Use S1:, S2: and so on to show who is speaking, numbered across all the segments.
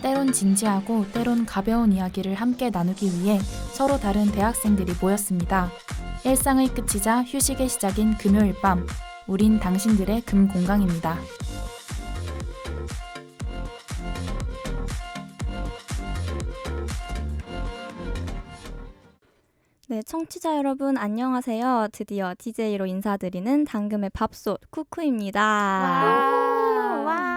S1: 때론 진지하고 때론 가벼운 이야기를 함께 나누기 위해 서로 다른 대학생들이 모였습니다. 일상의 끝이자 휴식의 시작인 금요일 밤, 우린 당신들의 금공강입니다.
S2: 네, 청취자 여러분 안녕하세요. 드디어 DJ로 인사드리는 당금의 밥솥 쿠쿠입니다. 와.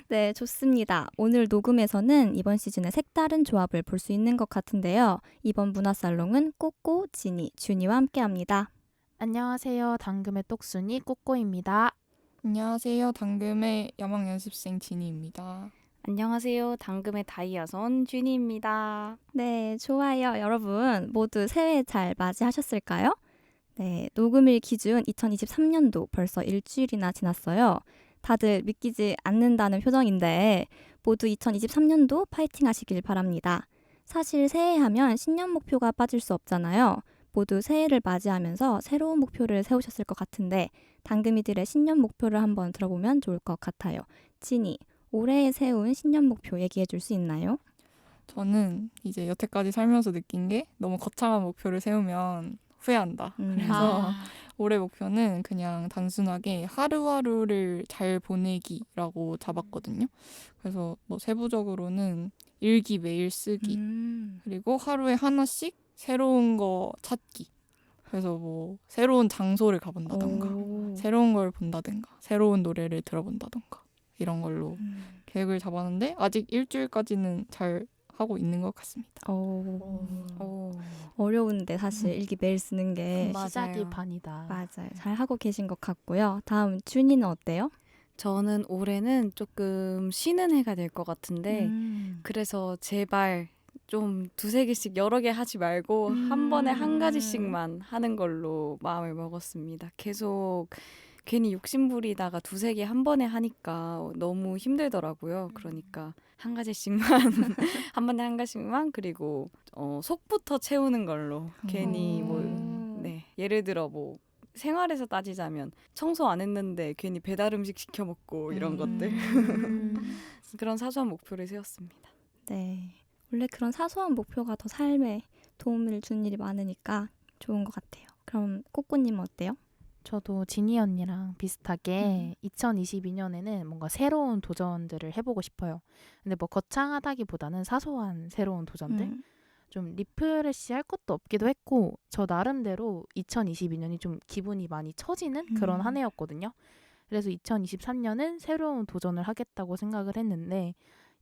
S2: 네, 좋습니다. 오늘 녹음에서는 이번 시즌의 색다른 조합을 볼 수 있는 것 같은데요. 이번 문화살롱은 꼬꼬, 지니, 준이와 함께합니다.
S1: 안녕하세요. 당금의 똑순이 꼬꼬입니다.
S3: 안녕하세요. 당금의 야망연습생 진이입니다.
S4: 안녕하세요. 당금의 다이아손 준이입니다.
S2: 네, 좋아요. 여러분 모두 새해 잘 맞이하셨을까요? 네, 녹음일 기준 2023년도 벌써 일주일이나 지났어요. 다들 믿기지 않는다는 표정인데 모두 2023년도 파이팅 하시길 바랍니다. 사실 새해 하면 신년 목표가 빠질 수 없잖아요. 모두 새해를 맞이하면서 새로운 목표를 세우셨을 것 같은데 당금이들의 신년 목표를 한번 들어보면 좋을 것 같아요. 진이, 올해 세운 신년 목표 얘기해 줄 수 있나요?
S3: 저는 이제 여태까지 살면서 느낀 게 너무 거창한 목표를 세우면 후회한다. 그래서 올해 목표는 그냥 단순하게 하루하루를 잘 보내기라고 잡았거든요. 그래서 뭐 세부적으로는 일기 매일 쓰기, 그리고 하루에 하나씩 새로운 거 찾기. 그래서 뭐 새로운 장소를 가본다던가, 새로운 걸 본다던가, 새로운 노래를 들어본다던가 이런 걸로 계획을 잡았는데 아직 일주일까지는 잘 하고 있는 것 같습니다.
S2: 어려운데 사실 일기 매일 쓰는 게
S1: 시작이 반이다.
S2: 맞아요. 잘 하고 계신 것 같고요. 다음 준이는 어때요?
S4: 저는 올해는 조금 쉬는 해가 될 것 같은데 그래서 제발 좀 두세 개씩 여러 개 하지 말고 한 번에 한 가지씩만 하는 걸로 마음을 먹었습니다. 계속 괜히 욕심부리다가 두세 개 한 번에 하니까 너무 힘들더라고요. 그러니까 한 가지씩만 한 번에 한 가지씩만 그리고 속부터 채우는 걸로 괜히 예를 들어 뭐 생활에서 따지자면 청소 안 했는데 괜히 배달 음식 시켜 먹고 이런 것들 그런 사소한 목표를 세웠습니다.
S2: 네, 원래 그런 사소한 목표가 더 삶에 도움을 주는 일이 많으니까 좋은 것 같아요. 그럼 꼬꼬님은 어때요?
S1: 저도 지니 언니랑 비슷하게 2022년에는 뭔가 새로운 도전들을 해보고 싶어요. 근데 뭐 거창하다기보다는 사소한 새로운 도전들? 좀 리프레시 할 것도 없기도 했고 저 나름대로 2022년이 좀 기분이 많이 처지는 그런 한 해였거든요. 그래서 2023년은 새로운 도전을 하겠다고 생각을 했는데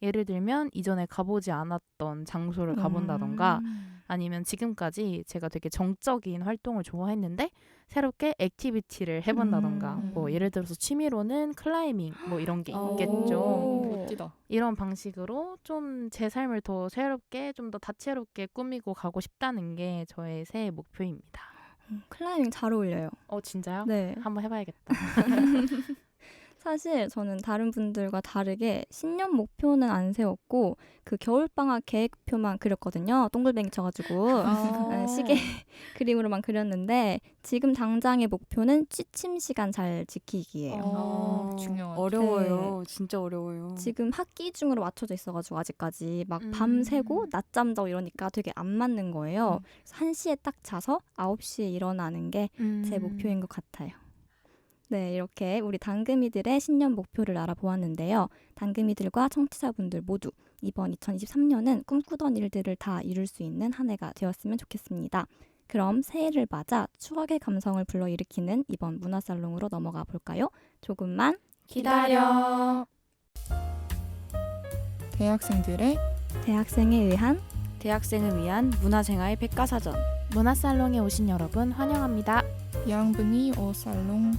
S1: 예를 들면 이전에 가보지 않았던 장소를 가본다던가 아니면 지금까지 제가 되게 정적인 활동을 좋아했는데 새롭게 액티비티를 해본다던가 뭐 예를 들어서 취미로는 클라이밍 뭐 이런 게 있겠죠.
S3: 멋지다.
S1: 이런 방식으로 좀 제 삶을 더 새롭게 좀 더 다채롭게 꾸미고 가고 싶다는 게 저의 새해 목표입니다.
S2: 클라이밍 잘 어울려요.
S1: 진짜요?
S2: 네.
S1: 한번 해봐야겠다.
S2: 사실 저는 다른 분들과 다르게 신년 목표는 안 세웠고 그 겨울방학 계획표만 그렸거든요. 동글뱅이 쳐가지고 시계 그림으로만 그렸는데 지금 당장의 목표는 취침 시간 잘 지키기예요.
S3: 중요하죠.
S4: 어려워요. 진짜 어려워요.
S2: 지금 학기 중으로 맞춰져 있어가지고 아직까지 막 밤새고 낮잠 자고 이러니까 되게 안 맞는 거예요. 그래서 1시에 딱 자서 9시에 일어나는 게 제 목표인 것 같아요. 네, 이렇게 우리 당금이들의 신년 목표를 알아보았는데요. 당금이들과 청취자분들 모두 이번 2023년은 꿈꾸던 일들을 다 이룰 수 있는 한 해가 되었으면 좋겠습니다. 그럼 새해를 맞아 추억의 감성을 불러일으키는 이번 문화살롱으로 넘어가 볼까요? 조금만
S1: 기다려.
S3: 대학생들의
S2: 대학생에 의한
S4: 대학생을 위한 문화생활 백과사전.
S1: 문화살롱에 오신 여러분 환영합니다.
S3: 양분이 오살롱.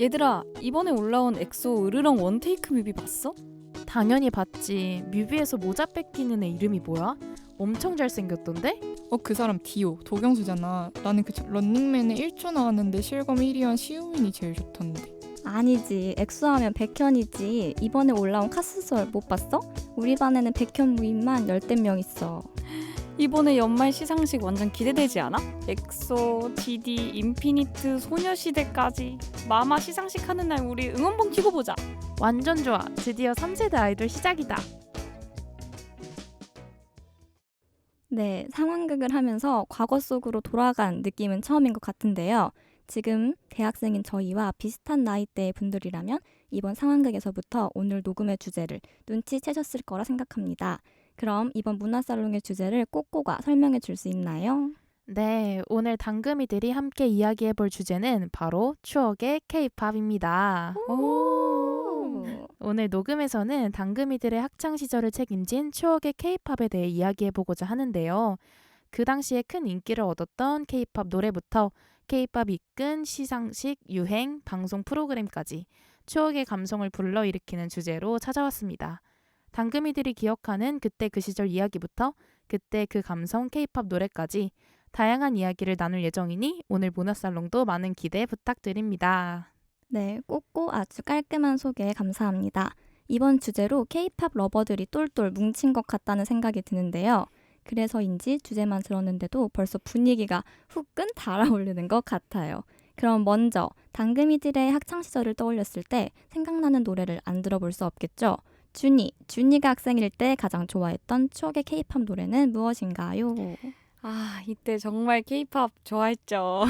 S4: 얘들아, 이번에 올라온 엑소 으르렁 원테이크 뮤비 봤어?
S1: 당연히 봤지. 뮤비에서 모자 뺏기는 애 이름이 뭐야? 엄청 잘생겼던데?
S3: 그 사람 디오, 도경수잖아. 나는 그 런닝맨에 1초 나왔는데 실검 1위한 시우민이 제일 좋던데.
S2: 아니지. 엑소하면 백현이지. 이번에 올라온 카스솔 못 봤어? 우리 반에는 백현 무인만 10명 있어.
S4: 이번에 연말 시상식 완전 기대되지 않아? 엑소, 디디, 인피니트, 소녀시대까지 마마 시상식 하는 날 우리 응원봉 키고 보자.
S1: 완전 좋아. 드디어 3세대 아이돌 시작이다.
S2: 네, 상황극을 하면서 과거 속으로 돌아간 느낌은 처음인 것 같은데요. 지금 대학생인 저희와 비슷한 나이대의 분들이라면 이번 상황극에서부터 오늘 녹음의 주제를 눈치채셨을 거라 생각합니다. 그럼 이번 문화살롱의 주제를 꼬꼬가 설명해 줄 수 있나요?
S1: 네, 오늘 당금이들이 함께 이야기해볼 주제는 바로 추억의 K-팝입니다. 오늘 녹음에서는 당금이들의 학창시절을 책임진 추억의 K-팝에 대해 이야기해보고자 하는데요. 그 당시에 큰 인기를 얻었던 K-팝 노래부터 K-팝이 이끈 시상식, 유행, 방송 프로그램까지 추억의 감성을 불러일으키는 주제로 찾아왔습니다. 당금이들이 기억하는 그때 그 시절 이야기부터 그때 그 감성 K-팝 노래까지 다양한 이야기를 나눌 예정이니 오늘 문화살롱도 많은 기대 부탁드립니다.
S2: 네, 꼬꼬 아주 깔끔한 소개 감사합니다. 이번 주제로 K-팝 러버들이 똘똘 뭉친 것 같다는 생각이 드는데요. 그래서인지 주제만 들었는데도 벌써 분위기가 후끈 달아오르는 것 같아요. 그럼 먼저 당금이들의 학창시절을 떠올렸을 때 생각나는 노래를 안 들어볼 수 없겠죠? 준이가 학생일 때 가장 좋아했던 추억의 K-팝 노래는 무엇인가요?
S4: 아, 이때 정말 K-팝 좋아했죠.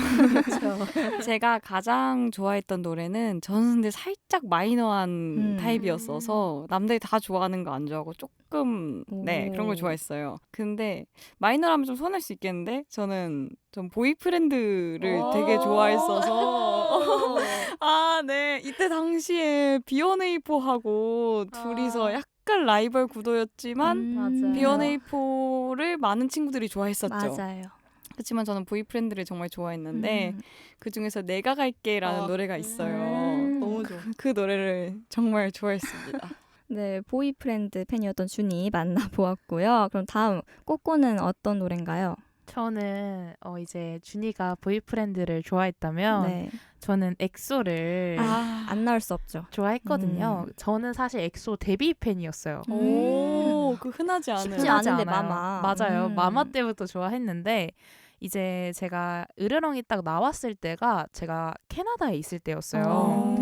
S4: 제가 가장 좋아했던 노래는 저는 근데 살짝 마이너한 타입이었어서 남들이 다 좋아하는 거 안 좋아하고 조금 그런 걸 좋아했어요. 근데 마이너라면 좀 서운할 수 있겠는데 저는 좀 보이프렌드를 되게 좋아했어서 아, 네. 이때 당시에 B1A4하고 둘이서 약간 라이벌 구도였지만
S2: 맞아요.
S4: B1A4를 많은 친구들이 좋아했었죠.
S2: 맞아요.
S4: 그렇지만 저는 보이프렌드를 정말 좋아했는데 그 중에서 내가 갈게라는 노래가 있어요.
S3: 너무 좋아.
S4: 그 노래를 정말 좋아했습니다.
S2: 네, 보이프렌드 팬이었던 준이 만나보았고요. 그럼 다음 꼬꼬는 어떤 노래인가요?
S1: 저는 이제 준이가 보이프렌드를 좋아했다면
S2: 네,
S1: 저는 엑소를
S2: 안 나올 수 없죠.
S1: 좋아했거든요. 저는 사실 엑소 데뷔 팬이었어요.
S4: 오, 그 흔하지 않은.
S2: 쉽지 않은데,
S1: 않아요.
S2: 마마.
S1: 맞아요. 마마 때부터 좋아했는데 이제 제가 으르렁이 딱 나왔을 때가 제가 캐나다에 있을 때였어요.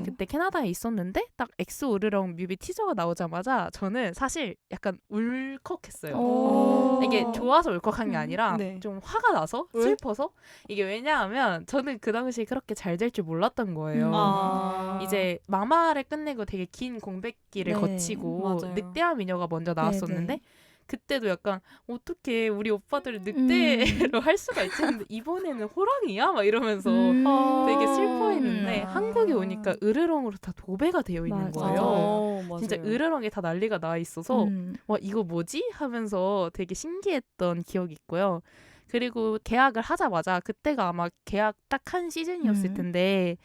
S1: 그때 캐나다에 있었는데 딱 엑소 으르렁 뮤비 티저가 나오자마자 저는 사실 약간 울컥했어요. 이게 좋아서 울컥한 게 아니라
S4: 네.
S1: 좀 화가 나서
S4: 왜?
S1: 슬퍼서 이게 왜냐하면 저는 그 당시에 그렇게 잘 될 줄 몰랐던 거예요. 이제 마마를 끝내고 되게 긴 공백기를
S2: 네,
S1: 거치고
S4: 맞아요.
S1: 늑대와 미녀가 먼저 나왔었는데
S2: 네.
S1: 그때도 약간 어떻게 우리 오빠들을 늑대로 할 수가 있지? 근데 이번에는 호랑이야? 막 이러면서 되게 슬퍼했는데 한국에 오니까 으르렁으로 다 도배가 되어 있는
S2: 맞아.
S1: 거예요.
S4: 맞아요.
S1: 진짜 으르렁에 다 난리가 나 있어서 와 이거 뭐지? 하면서 되게 신기했던 기억이 있고요. 그리고 계약을 하자마자 그때가 아마 계약 딱 한 시즌이었을 텐데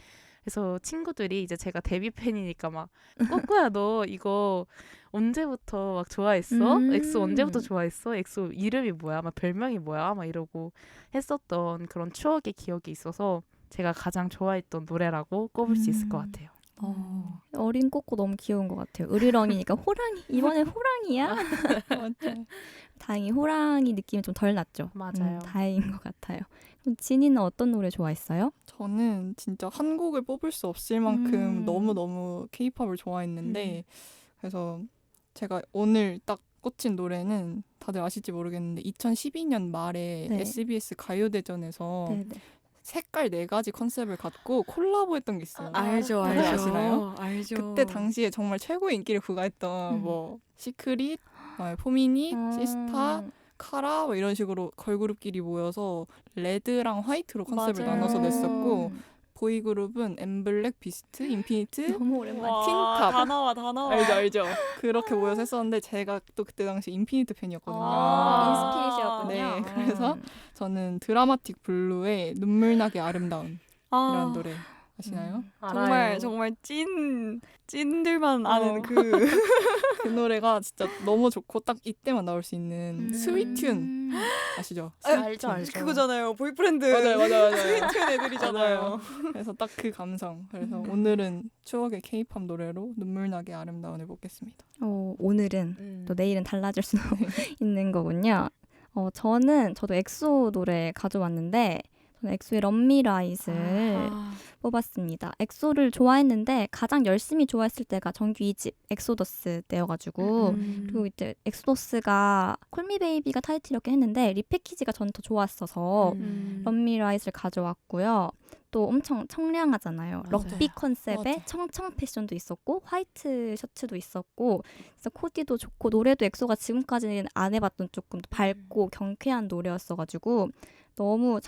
S1: 그래서 친구들이 이제 제가 데뷔 팬이니까 막 꼬꼬야 너 이거 언제부터 막 좋아했어? 엑소 언제부터 좋아했어? 엑소 이름이 뭐야? 막 별명이 뭐야? 막 이러고 했었던 그런 추억의 기억이 있어서 제가 가장 좋아했던 노래라고 꼽을 수 있을 것 같아요.
S2: 어린 꼬꼬 너무 귀여운 것 같아요. 으르렁이니까 호랑이. 이번엔 호랑이야?
S3: 맞죠.
S2: 다행히 호랑이 느낌이 좀 덜 났죠.
S1: 맞아요.
S2: 다행인 것 같아요. 그럼 진이는 어떤 노래 좋아했어요?
S3: 저는 진짜 한 곡을 뽑을 수 없을 만큼 너무너무 케이팝을 좋아했는데 그래서 제가 오늘 딱 꽂힌 노래는 다들 아실지 모르겠는데 2012년 말에
S2: 네.
S3: SBS 가요대전에서
S2: 네네.
S3: 색깔 4가지 컨셉을 갖고 콜라보했던 게 있어요.
S4: 알죠,
S3: 다들
S4: 알죠.
S3: 아시나요?
S4: 알죠.
S3: 그때 당시에 정말 최고의 인기를 부과했던 뭐 시크릿, 포미닛, 시스타, 카라 뭐 이런 식으로 걸그룹끼리 모여서 레드랑 화이트로 컨셉을
S4: 맞아요.
S3: 나눠서 냈었고 보이그룹은 엠블랙, 비스트, 인피니트,
S2: 너무 오랜만에.
S3: 틴탑.
S4: 다 나와.
S3: 알죠. 그렇게 모여서 했었는데 제가 또 그때 당시 인피니트 팬이었거든요.
S2: 인스피리시였군요.
S3: 네, 그래서 저는 드라마틱 블루의 눈물나게 아름다운 이런 노래 아시나요?
S4: 정말 찐들만 아는
S3: 그 노래가 진짜 너무 좋고 딱 이때만 나올 수 있는 스위튠 아시죠?
S1: 알죠.
S4: 그거잖아요. 보이프렌드.
S3: 맞아요.
S4: 스위트 애들이잖아요.
S3: 그래서 딱 그 감성. 그래서 오늘은 추억의 K-팝 노래로 눈물나게 아름다운을 뽑겠습니다.
S2: 오늘은 또 내일은 달라질 수 있는 거군요. 저도 엑소 노래 가져왔는데 저는 엑소의 럼미라잇을 뽑았습니다. 엑소를 좋아했는데 가장 열심히 좋아했을 때가 정규 2집 엑소더스 때여가지고 그리고 이제 엑소더스가 콜미베이비가 타이틀이었긴 했는데 리패키지가 저는 더 좋았어서 럼미라잇을 가져왔고요. 또 엄청 청량하잖아요.
S1: 맞아요.
S2: 럭비 컨셉의
S3: 맞아.
S2: 청청 패션도 있었고 화이트 셔츠도 있었고 그래서 코디도 좋고 노래도 엑소가 지금까지는 안 해봤던 조금 더 밝고 경쾌한 노래였어가지고 너무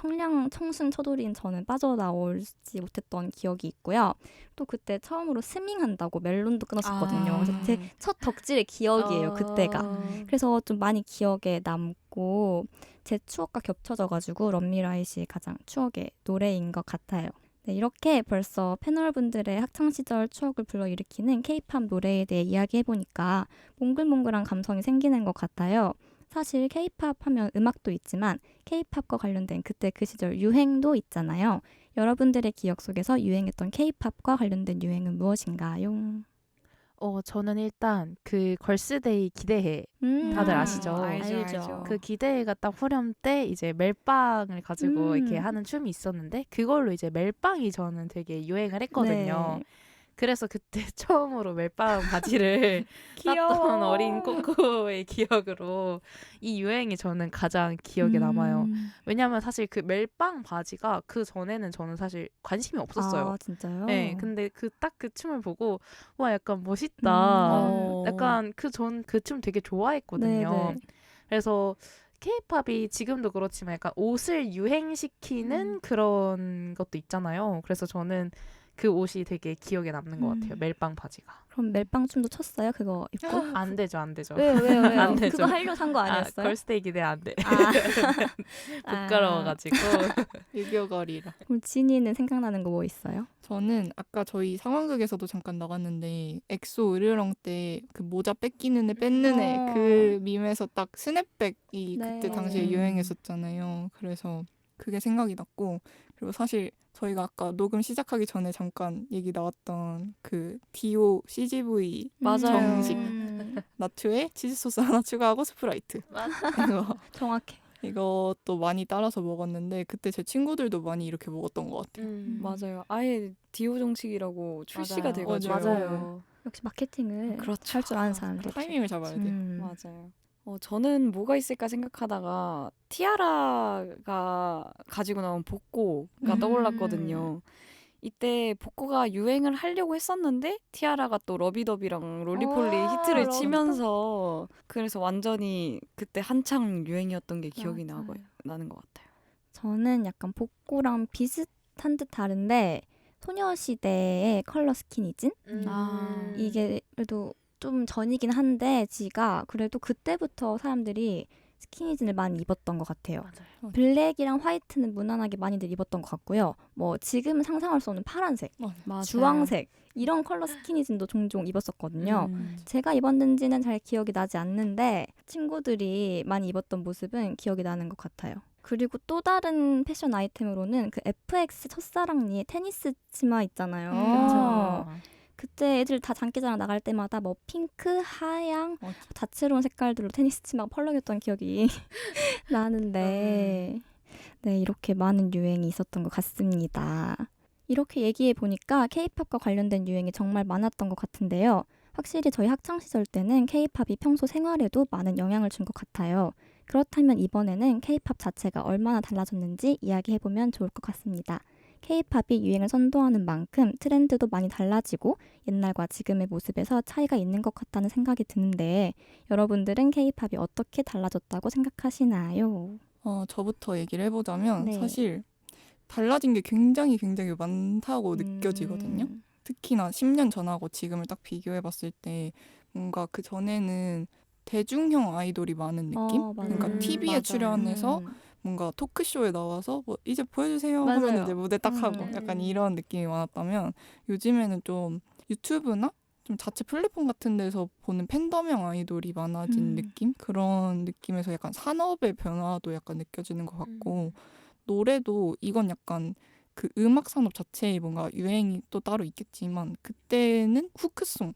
S2: 청순 처돌인 저는 빠져나오지 못했던 기억이 있고요. 또 그때 처음으로 스밍한다고 멜론도 끊었었거든요. 그래서 제 첫 덕질의 기억이에요. 그때가. 그래서 좀 많이 기억에 남고 제 추억과 겹쳐져가지고 럼미라잇이 가장 추억의 노래인 것 같아요. 네, 이렇게 벌써 패널분들의 학창시절 추억을 불러일으키는 K-팝 노래에 대해 이야기해보니까 몽글몽글한 감성이 생기는 것 같아요. 사실 K-팝 하면 음악도 있지만 K-팝과 관련된 그때 그 시절 유행도 있잖아요. 여러분들의 기억 속에서 유행했던 K-팝과 관련된 유행은 무엇인가요?
S1: 저는 일단 그 걸스데이 기대해 다들 아시죠?
S4: 알죠.
S1: 그 기대해가 딱 후렴 때 이제 멜빵을 가지고 이렇게
S2: 음.
S1: 하는 춤이 있었는데 그걸로 이제 멜빵이 저는 되게 유행을 했거든요.
S2: 네.
S1: 그래서 그때 처음으로 멜빵 바지를 샀던 어린 꼬꼬의 기억으로 이 유행이 저는 가장 기억에 남아요. 왜냐면 사실 그 멜빵 바지가 그 전에는 저는 사실 관심이 없었어요.
S2: 아, 진짜요?
S1: 네, 근데 딱 그 춤을 보고 와 약간 멋있다.
S2: 음.
S1: 약간 그 춤 되게 좋아했거든요.
S2: 네네.
S1: 그래서 K-팝이 지금도 그렇지만 약간 옷을 유행시키는 그런 것도 있잖아요. 그래서 저는 그 옷이 되게 기억에 남는 것 같아요. 멜빵 바지가.
S2: 그럼 멜빵 춤도 췄어요? 그거 입고?
S1: 안 되죠, 안 되죠.
S2: 왜요?
S1: 안 되죠.
S2: 그거 하려고 산 거 아니었어요?
S1: 걸스데이 기대 안 돼.
S2: 아.
S1: 부끄러워가지고.
S3: 유교걸이라.
S2: 그럼 진이는 생각나는 거 뭐 있어요?
S3: 저는 아까 저희 상황극에서도 잠깐 나갔는데 엑소 으르렁 때 그 모자 뺏기는 애 뺏는 애 그 밈에서 딱 스냅백이
S2: 네.
S3: 그때 당시에 유행했었잖아요. 그래서 그게 생각이 났고 그리고 사실 저희가 아까 녹음 시작하기 전에 잠깐 얘기 나왔던 그 디오 CGV
S4: 맞아요.
S3: 정식 나투에 치즈 소스 하나 추가하고 스프라이트 이거
S2: 정확해.
S3: 이것도 많이 따라서 먹었는데 그때 제 친구들도 많이 이렇게 먹었던 것 같아요.
S4: 맞아요. 아예 디오 정식이라고 출시가
S1: 맞아요.
S4: 돼가지고.
S1: 맞아요.
S2: 역시 마케팅을
S4: 그렇죠.
S2: 할 줄 아는 사람들.
S3: 타이밍을 잡아야 돼요.
S4: 맞아요. 저는 뭐가 있을까 생각하다가 티아라가 가지고 나온 복고가 떠올랐거든요. 이때 복고가 유행을 하려고 했었는데 티아라가 또 러비더비랑 롤리폴리 히트를
S2: 러비더비.
S4: 치면서 그래서 완전히 그때 한창 유행이었던 게 기억이
S2: 맞아요.
S4: 나는 것 같아요.
S2: 저는 약간 복고랑 비슷한 듯 다른데 소녀시대의 컬러 스키니진? 이게 그래도 좀 전이긴 한데 지가 그래도 그때부터 사람들이 스키니진을 많이 입었던 것 같아요.
S1: 맞아요.
S2: 블랙이랑 화이트는 무난하게 많이들 입었던 것 같고요. 뭐 지금은 상상할 수 없는 파란색,
S4: 맞아요.
S2: 주황색 이런 컬러 스키니진도 종종 입었었거든요. 제가 입었는지는 잘 기억이 나지 않는데 친구들이 많이 입었던 모습은 기억이 나는 것 같아요. 그리고 또 다른 패션 아이템으로는 그 FX 첫사랑니의 테니스 치마 있잖아요.
S1: 그렇죠.
S2: 그때 애들 다 장기자랑 나갈 때마다 뭐 핑크, 하양, 다채로운 색깔들로 테니스 치마가 펄럭였던 기억이 나는데 네, 이렇게 많은 유행이 있었던 것 같습니다. 이렇게 얘기해 보니까 K-팝과 관련된 유행이 정말 많았던 것 같은데요. 확실히 저희 학창시절 때는 K-팝이 평소 생활에도 많은 영향을 준 것 같아요. 그렇다면 이번에는 K-팝 자체가 얼마나 달라졌는지 이야기해보면 좋을 것 같습니다. K-팝이 유행을 선도하는 만큼 트렌드도 많이 달라지고 옛날과 지금의 모습에서 차이가 있는 것 같다는 생각이 드는데 여러분들은 K-팝이 어떻게 달라졌다고 생각하시나요?
S3: 저부터 얘기를 해보자면
S2: 네.
S3: 사실 달라진 게 굉장히 많다고 느껴지거든요. 특히나 10년 전하고 지금을 딱 비교해봤을 때 뭔가 그 전에는 대중형 아이돌이 많은 느낌?
S2: 맞아요.
S3: 그러니까 TV에
S4: 맞아요.
S3: 출연해서 뭔가 토크쇼에 나와서 뭐 이제 보여주세요
S2: 맞아요.
S3: 하면 이제 무대 딱 하고
S2: 음.
S3: 약간 이런 느낌이 많았다면 요즘에는 좀 유튜브나 좀 자체 플랫폼 같은 데서 보는 팬덤형 아이돌이 많아진 느낌? 그런 느낌에서 약간 산업의 변화도 약간 느껴지는 것 같고 노래도 이건 약간 그 음악 산업 자체에 뭔가 유행이 또 따로 있겠지만 그때는 후크송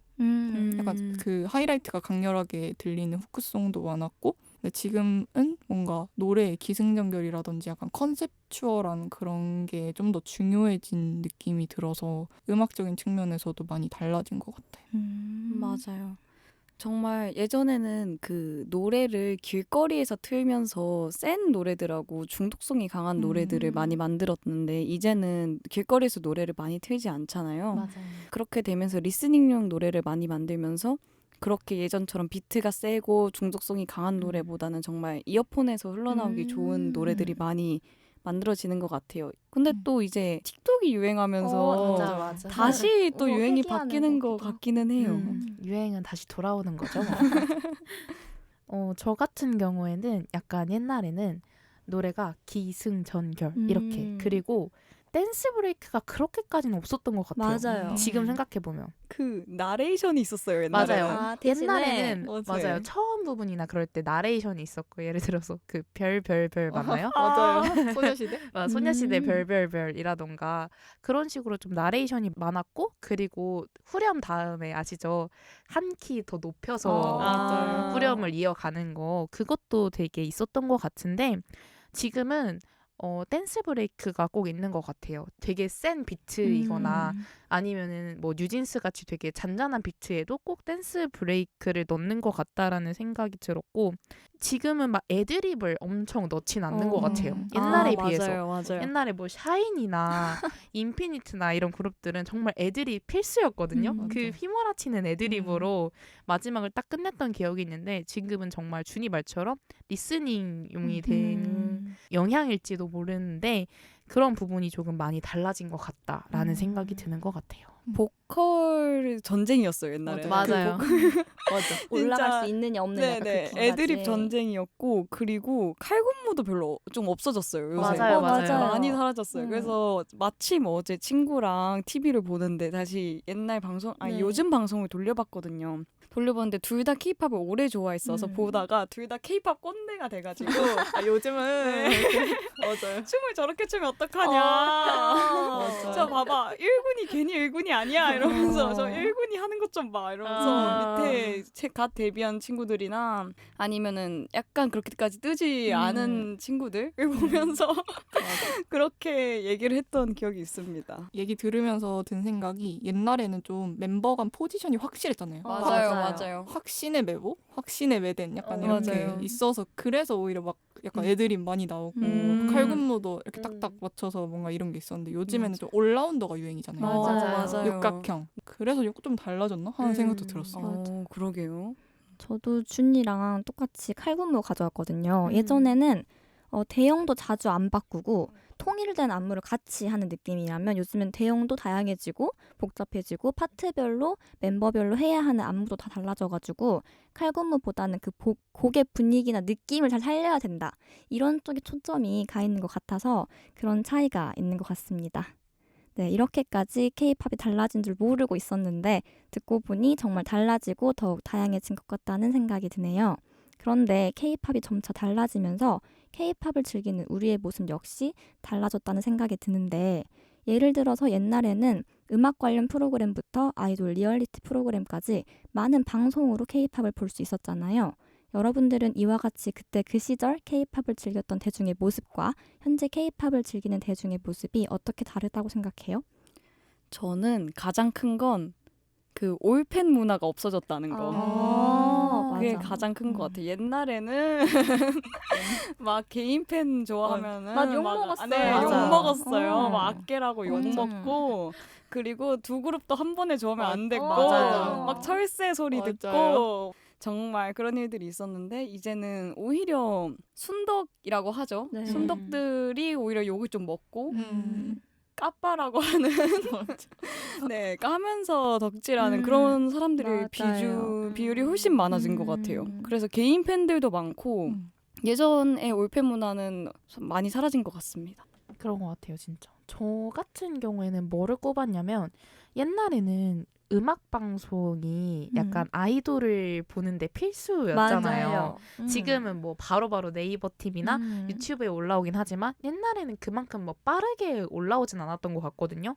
S3: 약간 그 하이라이트가 강렬하게 들리는 후크송도 많았고 근데 지금은 뭔가 노래의 기승전결이라든지 약간 컨셉추얼한 그런 게 좀 더 중요해진 느낌이 들어서 음악적인 측면에서도 많이 달라진 것 같아요.
S4: 맞아요. 정말 예전에는 그 노래를 길거리에서 틀면서 센 노래들하고 중독성이 강한 노래들을 많이 만들었는데 이제는 길거리에서 노래를 많이 틀지 않잖아요.
S1: 맞아요.
S4: 그렇게 되면서 리스닝용 노래를 많이 만들면서 그렇게 예전처럼 비트가 세고 중독성이 강한 노래보다는 정말 이어폰에서 흘러나오기 좋은 노래들이 많이 만들어지는 것 같아요. 근데 또 이제 틱톡이 유행하면서
S1: 맞아.
S4: 다시 또 유행이
S2: 회귀하는
S4: 바뀌는 것
S2: 거기도
S4: 같기는 해요.
S1: 유행은 다시 돌아오는 거죠. 저 같은 경우에는 약간 옛날에는 노래가 기승전결 이렇게 그리고 댄스 브레이크가 그렇게까지는 없었던 것 같아요.
S2: 맞아요.
S1: 지금 생각해 보면
S4: 그 나레이션이 있었어요 옛날에.
S1: 맞아요.
S2: 대신에
S1: 옛날에는
S4: 맞아요.
S1: 맞아요. 처음 부분이나 그럴 때 나레이션이 있었고 예를 들어서 그 별별별 맞나요?
S3: 맞아요. 소녀시대?
S1: 소녀시대 별별별이라던가 그런 식으로 좀 나레이션이 많았고 그리고 후렴 다음에 아시죠? 한 키 더 높여서
S3: 맞아요.
S1: 후렴을 이어가는 거 그것도 되게 있었던 것 같은데 지금은 댄스 브레이크가 꼭 있는 것 같아요. 되게 센 비트이거나 아니면은 뭐 뉴진스 같이 되게 잔잔한 비트에도 꼭 댄스 브레이크를 넣는 것 같다라는 생각이 들었고 지금은 막 애드립을 엄청 넣진 않는 것 같아요. 옛날에 비해서.
S4: 맞아요.
S1: 옛날에 뭐 샤이니나 인피니트나 이런 그룹들은 정말 애드립 필수였거든요. 그 휘몰아치는 애드립으로 마지막을 딱 끝냈던 기억이 있는데 지금은 정말 준이 말처럼 리스닝용이 된 영향일지도 모르는데 그런 부분이 조금 많이 달라진 것 같다라는 생각이 드는 것 같아요.
S4: 보컬 전쟁이었어요 옛날에.
S1: 맞아요.
S2: 맞아. 올라갈 수 있느냐 없느냐 약간
S4: 네네.
S2: 그 기까지.
S4: 애드립 전쟁이었고 그리고 칼군무도 별로 좀 없어졌어요 요새.
S1: 맞아요, 맞아요.
S4: 많이 사라졌어요. 그래서 마침 어제 친구랑 TV를 보는데 다시 옛날 방송,
S2: 네.
S4: 요즘 방송을 돌려봤거든요. 돌려봤는데 둘 다 케이팝을 오래 좋아했어서 보다가 둘 다 케이팝 꼰대가 돼가지고
S3: 요즘은 맞아요.
S4: 춤을 저렇게 추면 어떡하냐.
S3: 맞아요.
S4: 저 봐봐 1군이 괜히 1군이 아니야 이러면서 저 1군이 하는 것 좀 봐 이러면서 밑에 갓 데뷔한 친구들이나 아니면은 약간 그렇게까지 뜨지 않은 친구들을 보면서 그렇게 얘기를 했던 기억이 있습니다.
S3: 얘기 들으면서 든 생각이 옛날에는 좀 멤버 간 포지션이 확실했잖아요.
S4: 맞아요.
S3: 확신의 메보? 확신의 메덴? 약간 이렇게
S4: 맞아요.
S3: 있어서 그래서 오히려 막 약간 애드립 많이 나오고 칼군무도 이렇게 딱딱 맞춰서 뭔가 이런 게 있었는데 요즘에는 좀 올라운더가 유행이잖아요.
S4: 맞아요.
S3: 육각형. 그래서 좀 달라졌나 하는 생각도 들었어요.
S4: 그러게요.
S2: 저도 준이랑 똑같이 칼군무 가져왔거든요. 예전에는 대형도 자주 안 바꾸고 통일된 안무를 같이 하는 느낌이라면 요즘은 대형도 다양해지고 복잡해지고 파트별로 멤버별로 해야 하는 안무도 다 달라져가지고 칼군무보다는 그 곡의 분위기나 느낌을 잘 살려야 된다. 이런 쪽에 초점이 가 있는 것 같아서 그런 차이가 있는 것 같습니다. 네, 이렇게까지 K-팝이 달라진 줄 모르고 있었는데 듣고 보니 정말 달라지고 더욱 다양해진 것 같다는 생각이 드네요. 그런데 K-팝이 점차 달라지면서 K-팝을 즐기는 우리의 모습 역시 달라졌다는 생각이 드는데 예를 들어서 옛날에는 음악 관련 프로그램부터 아이돌 리얼리티 프로그램까지 많은 방송으로 K-팝을 볼 수 있었잖아요. 여러분들은 이와 같이 그때 그 시절 K-팝을 즐겼던 대중의 모습과 현재 K-팝을 즐기는 대중의 모습이 어떻게 다르다고 생각해요?
S4: 저는 가장 큰 건 그 올팬 문화가 없어졌다는 거. 그게
S2: 맞아.
S4: 가장 큰 것 같아요. 옛날에는 막 개인 팬 좋아하면은
S2: 막 욕먹었어요.
S4: 네,
S1: 맞아.
S4: 욕먹었어요. 막 악계라고
S2: 맞아.
S4: 욕먹고 그리고 두 그룹도 한 번에 좋아하면 안 됐고
S1: 맞아요.
S4: 막 철새 소리
S3: 맞아요.
S4: 듣고 정말 그런 일들이 있었는데 이제는 오히려 순덕이라고 하죠.
S2: 네.
S4: 순덕들이 오히려 욕을 좀 먹고 까빠라고 하는 네 까면서 덕질하는 그런 사람들이
S2: 맞아요.
S4: 비율이 훨씬 많아진 것 같아요. 그래서 개인 팬들도 많고 예전의 올팬 문화는 많이 사라진 것 같습니다.
S1: 그런 것 같아요, 진짜. 저 같은 경우에는 뭐를 꼽았냐면 옛날에는 음악 방송이 약간 아이돌을 보는데 필수였잖아요. 지금은 뭐 바로바로 네이버 TV나 유튜브에 올라오긴 하지만 옛날에는 그만큼 뭐 빠르게 올라오진 않았던 것 같거든요.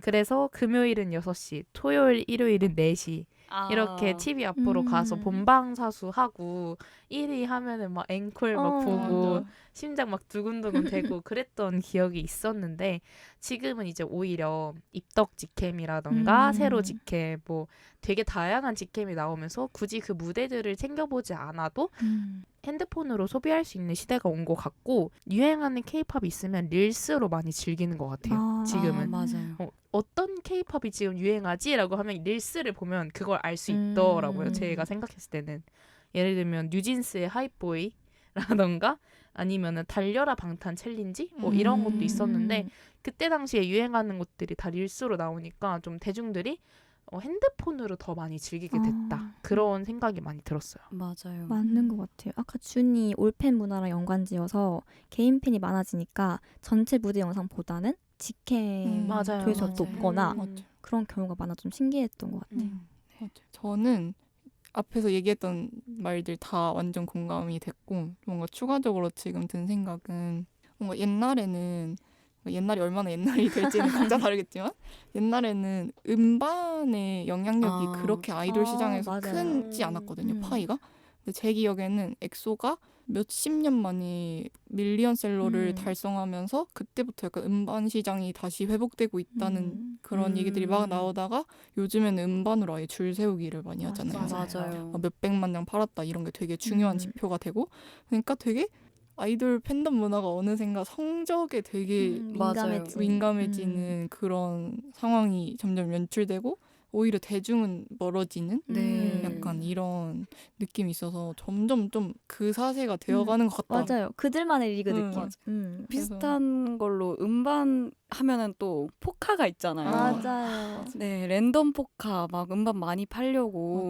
S1: 그래서 금요일은 6시, 토요일, 일요일은 4시 이렇게 TV 앞으로 가서 본방사수하고 1위 하면은 막 앵콜 막 보고
S3: 맞아.
S1: 심장 막 두근두근 되고 그랬던 기억이 있었는데 지금은 이제 오히려 입덕 직캠이라던가 세로 직캠 뭐 되게 다양한 직캠이 나오면서 굳이 그 무대들을 챙겨보지 않아도 핸드폰으로 소비할 수 있는 시대가 온 것 같고 유행하는 케이팝이 있으면 릴스로 많이 즐기는 것 같아요. 지금은.
S4: 맞아요.
S1: 어떤 케이팝이 지금 유행하지? 라고 하면 릴스를 보면 그걸 알 수 있더라고요. 제가 생각했을 때는. 예를 들면 뉴진스의 하이보이라던가 아니면은 달려라 방탄 챌린지? 뭐 이런 것도 있었는데 그때 당시에 유행하는 것들이 다 릴스로 나오니까 좀 대중들이 핸드폰으로 더 많이 즐기게 됐다. 그런 생각이 많이 들었어요.
S4: 맞아요.
S2: 맞는 것 같아요. 아까 준이 올팬 문화랑 연관지어서 개인 팬이 많아지니까 전체 무대 영상보다는 직캠
S1: 맞아요.
S2: 조회수가
S1: 맞아요.
S2: 높거나
S3: 맞아요.
S2: 그런 경우가 많아 좀 신기했던 것 같아요.
S3: 맞아요. 저는 앞에서 얘기했던 말들 다 완전 공감이 됐고 뭔가 추가적으로 지금 든 생각은 뭔가 옛날이 얼마나 옛날이 될지는 각자 다르겠지만 옛날에는 음반의 영향력이 그렇게 아이돌 시장에서
S2: 맞아요.
S3: 크지 않았거든요.
S2: 음.
S3: 파이가. 근데 제 기억에는 엑소가 몇십 년 만에 밀리언셀러를 달성하면서 그때부터 약간 음반 시장이 다시 회복되고 있다는 그런 얘기들이 막 나오다가 요즘에는 음반으로 아예 줄 세우기를 많이 하잖아요.
S4: 맞아요.
S3: 몇백만 장 팔았다 이런 게 되게 중요한 지표가 되고 그러니까 되게 아이돌 팬덤 문화가 어느샌가 성적에 되게
S4: 맞아요.
S3: 민감해지는 그런 상황이 점점 연출되고 오히려 대중은 멀어지는
S4: 네.
S3: 약간 이런 느낌이 있어서 점점 좀 그 사세가 되어가는 것 같다.
S2: 맞아요. 그들만의 리그 느낌.
S3: 맞아.
S4: 비슷한 걸로 음반 하면은 또 포카가 있잖아요.
S2: 맞아요.
S4: 네, 랜덤 포카 막 음반 많이 팔려고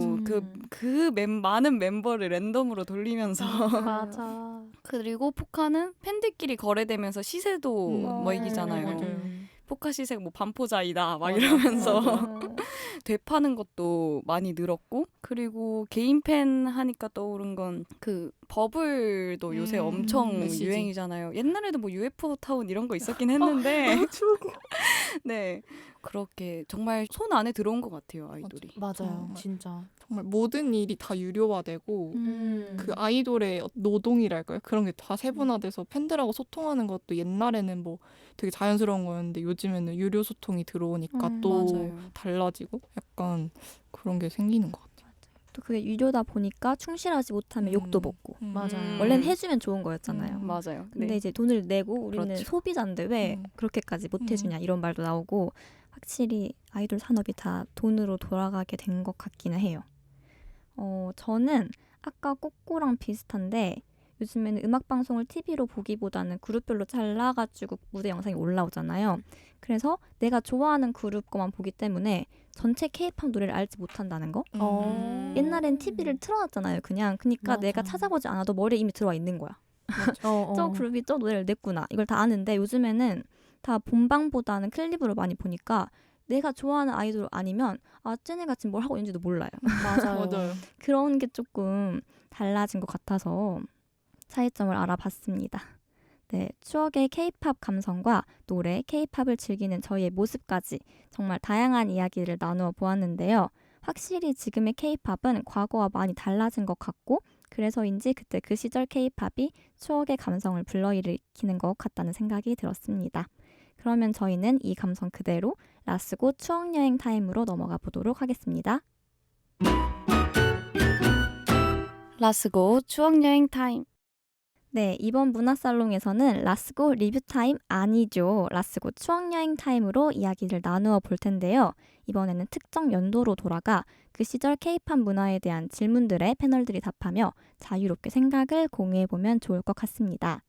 S4: 많은 멤버를 랜덤으로 돌리면서
S1: 맞아.
S4: 그리고 포카는 팬들끼리 거래되면서 시세도 뭐 이기잖아요.
S3: 맞아요.
S4: 포카 시세 뭐 반포자이다 막
S3: 맞아.
S4: 이러면서
S2: 맞아.
S4: 되파는 것도 많이 늘었고 그리고 개인 팬 하니까 떠오른 건 그 버블도 요새 엄청
S3: 메시지.
S4: 유행이잖아요. 옛날에도 뭐 UFO 타운 이런 거 있었긴 했는데 네 그렇게 정말 손 안에 들어온 것 같아요 아이돌이.
S1: 맞아요.
S3: 정말.
S1: 진짜.
S3: 정말 모든 일이 다 유료화되고 그 아이돌의 노동이랄까요? 그런 게 다 세분화돼서 팬들하고 소통하는 것도 옛날에는 뭐 되게 자연스러운 거였는데 요즘에는 유료 소통이 들어오니까 또
S4: 맞아요.
S3: 달라지고 약간 그런 게 생기는 것 같아요.
S2: 또 그게 유료다 보니까 충실하지 못하면 욕도 먹고.
S1: 맞아요.
S2: 원래는 해주면 좋은 거였잖아요.
S4: 맞아요.
S2: 근데
S4: 네.
S2: 이제 돈을 내고 우리는
S4: 그렇죠.
S2: 소비자인데 왜 그렇게까지 못 해주냐 이런 말도 나오고 확실히 아이돌 산업이 다 돈으로 돌아가게 된 것 같기는 해요. 저는 아까 꼬꼬랑 비슷한데 요즘에는 음악방송을 TV로 보기보다는 그룹별로 잘라가지고 무대 영상이 올라오잖아요. 그래서 내가 좋아하는 그룹 거만 보기 때문에 전체 K-팝 노래를 알지 못한다는 거? 옛날엔 TV를 틀어놨잖아요. 그러니까
S1: 맞아.
S2: 내가 찾아보지 않아도 머리에 이미 들어와 있는 거야.
S1: 저
S2: 저 그룹이 저 노래를 냈구나. 이걸 다 아는데 요즘에는 다 본방보다는 클립으로 많이 보니까 내가 좋아하는 아이돌 아니면 쟤네가 지금 뭘 하고 있는지도 몰라요.
S1: 맞아요.
S3: 맞아요.
S2: 그런 게 조금 달라진 것 같아서 차이점을 알아봤습니다. 네, 추억의 K-팝 감성과 노래, K-팝을 즐기는 저희의 모습까지 정말 다양한 이야기를 나누어 보았는데요. 확실히 지금의 K-팝은 과거와 많이 달라진 것 같고 그래서인지 그때 그 시절 K-팝이 추억의 감성을 불러일으키는 것 같다는 생각이 들었습니다. 그러면 저희는 이 감성 그대로 라스고 추억여행 타임으로 넘어가 보도록 하겠습니다.
S4: 라스고 추억여행 타임.
S2: 네, 이번 문화살롱에서는 라스고 리뷰 타임 아니죠. 라스고 추억여행 타임으로 이야기를 나누어 볼 텐데요. 이번에는 특정 연도로 돌아가 그 시절 K-팝 문화에 대한 질문들에 패널들이 답하며 자유롭게 생각을 공유해보면 좋을 것 같습니다.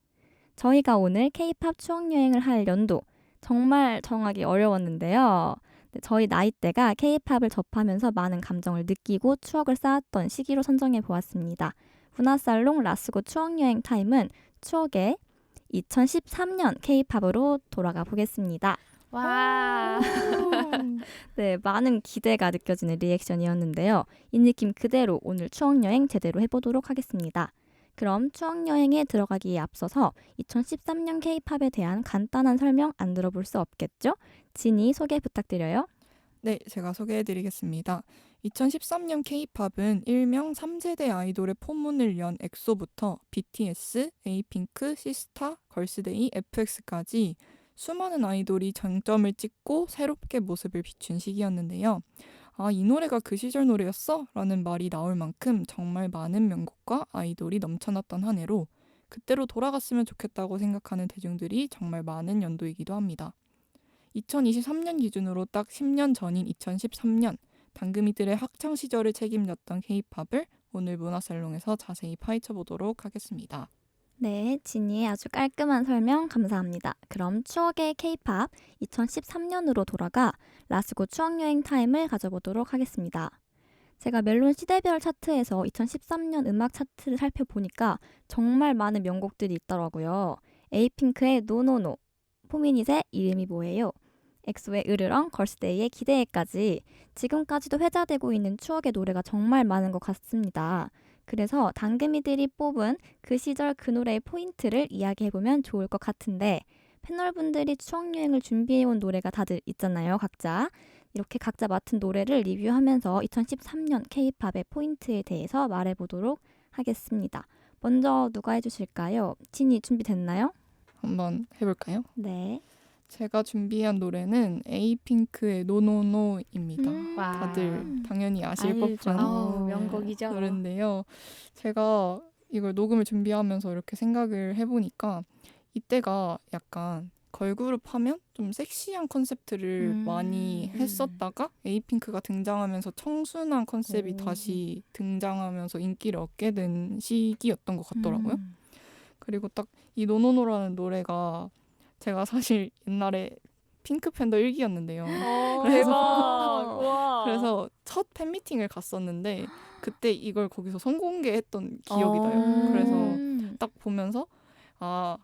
S2: 저희가 오늘 K-팝 추억여행을 할 연도 정말 정하기 어려웠는데요. 저희 나이대가 K-팝을 접하면서 많은 감정을 느끼고 추억을 쌓았던 시기로 선정해 보았습니다. 문화살롱 라스고 추억여행 타임은 추억의 2013년 K-팝으로 돌아가 보겠습니다.
S1: 와.
S2: 네, 많은 기대가 느껴지는 리액션이었는데요. 이 느낌 그대로 오늘 추억여행 제대로 해보도록 하겠습니다. 그럼 추억여행에 들어가기에 앞서서 2013년 K-팝에 대한 간단한 설명 안 들어볼 수 없겠죠? 진이 소개 부탁드려요.
S3: 네, 제가 소개해드리겠습니다. 2013년 K-팝은 일명 3세대 아이돌의 포문을 연 엑소부터 BTS, 에이핑크, 시스타, 걸스데이, FX까지 수많은 아이돌이 정점을 찍고 새롭게 모습을 비춘 시기였는데요. 아, 이 노래가 그 시절 노래였어? 라는 말이 나올 만큼 정말 많은 명곡과 아이돌이 넘쳐났던 한 해로 그때로 돌아갔으면 좋겠다고 생각하는 대중들이 정말 많은 연도이기도 합니다. 2023년 기준으로 딱 10년 전인 2013년 당금이들의 학창 시절을 책임졌던 K-팝을 오늘 문화살롱에서 자세히 파헤쳐 보도록 하겠습니다.
S2: 네, 지니의 아주 깔끔한 설명 감사합니다. 그럼 추억의 K-팝 2013년으로 돌아가 라스고 추억여행 타임을 가져보도록 하겠습니다. 제가 멜론 시대별 차트에서 2013년 음악 차트를 살펴보니까 정말 많은 명곡들이 있더라고요. 에이핑크의 노노노, 포미닛의 이름이 뭐예요? 엑소의 으르렁, 걸스데이의 기대해까지 지금까지도 회자되고 있는 추억의 노래가 정말 많은 것 같습니다. 그래서 당금이들이 뽑은 그 시절 그 노래의 포인트를 이야기해보면 좋을 것 같은데 패널분들이 추억여행을 준비해온 노래가 다들 있잖아요, 각자. 이렇게 각자 맡은 노래를 리뷰하면서 2013년 K-팝의 포인트에 대해서 말해보도록 하겠습니다. 먼저 누가 해주실까요? 진이 준비됐나요?
S3: 한번 해볼까요?
S2: 네.
S3: 제가 준비한 노래는 에이핑크의 노노노입니다.
S1: 와.
S3: 다들 당연히 아실
S2: 알죠.
S3: 법한
S4: 아우, 명곡이죠.
S3: 노래인데요. 제가 이걸 녹음을 준비하면서 이렇게 생각을 해보니까 이때가 약간 걸그룹 하면 좀 섹시한 컨셉트를 많이 했었다가 에이핑크가 등장하면서 청순한 컨셉이 다시 등장하면서 인기를 얻게 된 시기였던 것 같더라고요. 그리고 딱 이 노노노라는 노래가 제가 사실 옛날에 핑크 팬더 1기였는데요. 그래서-
S4: 대박. 와.
S3: 그래서 첫 팬미팅을 갔었는데 그때 이걸 거기서 선공개했던 기억이 나요. 그래서 딱 보면서 아,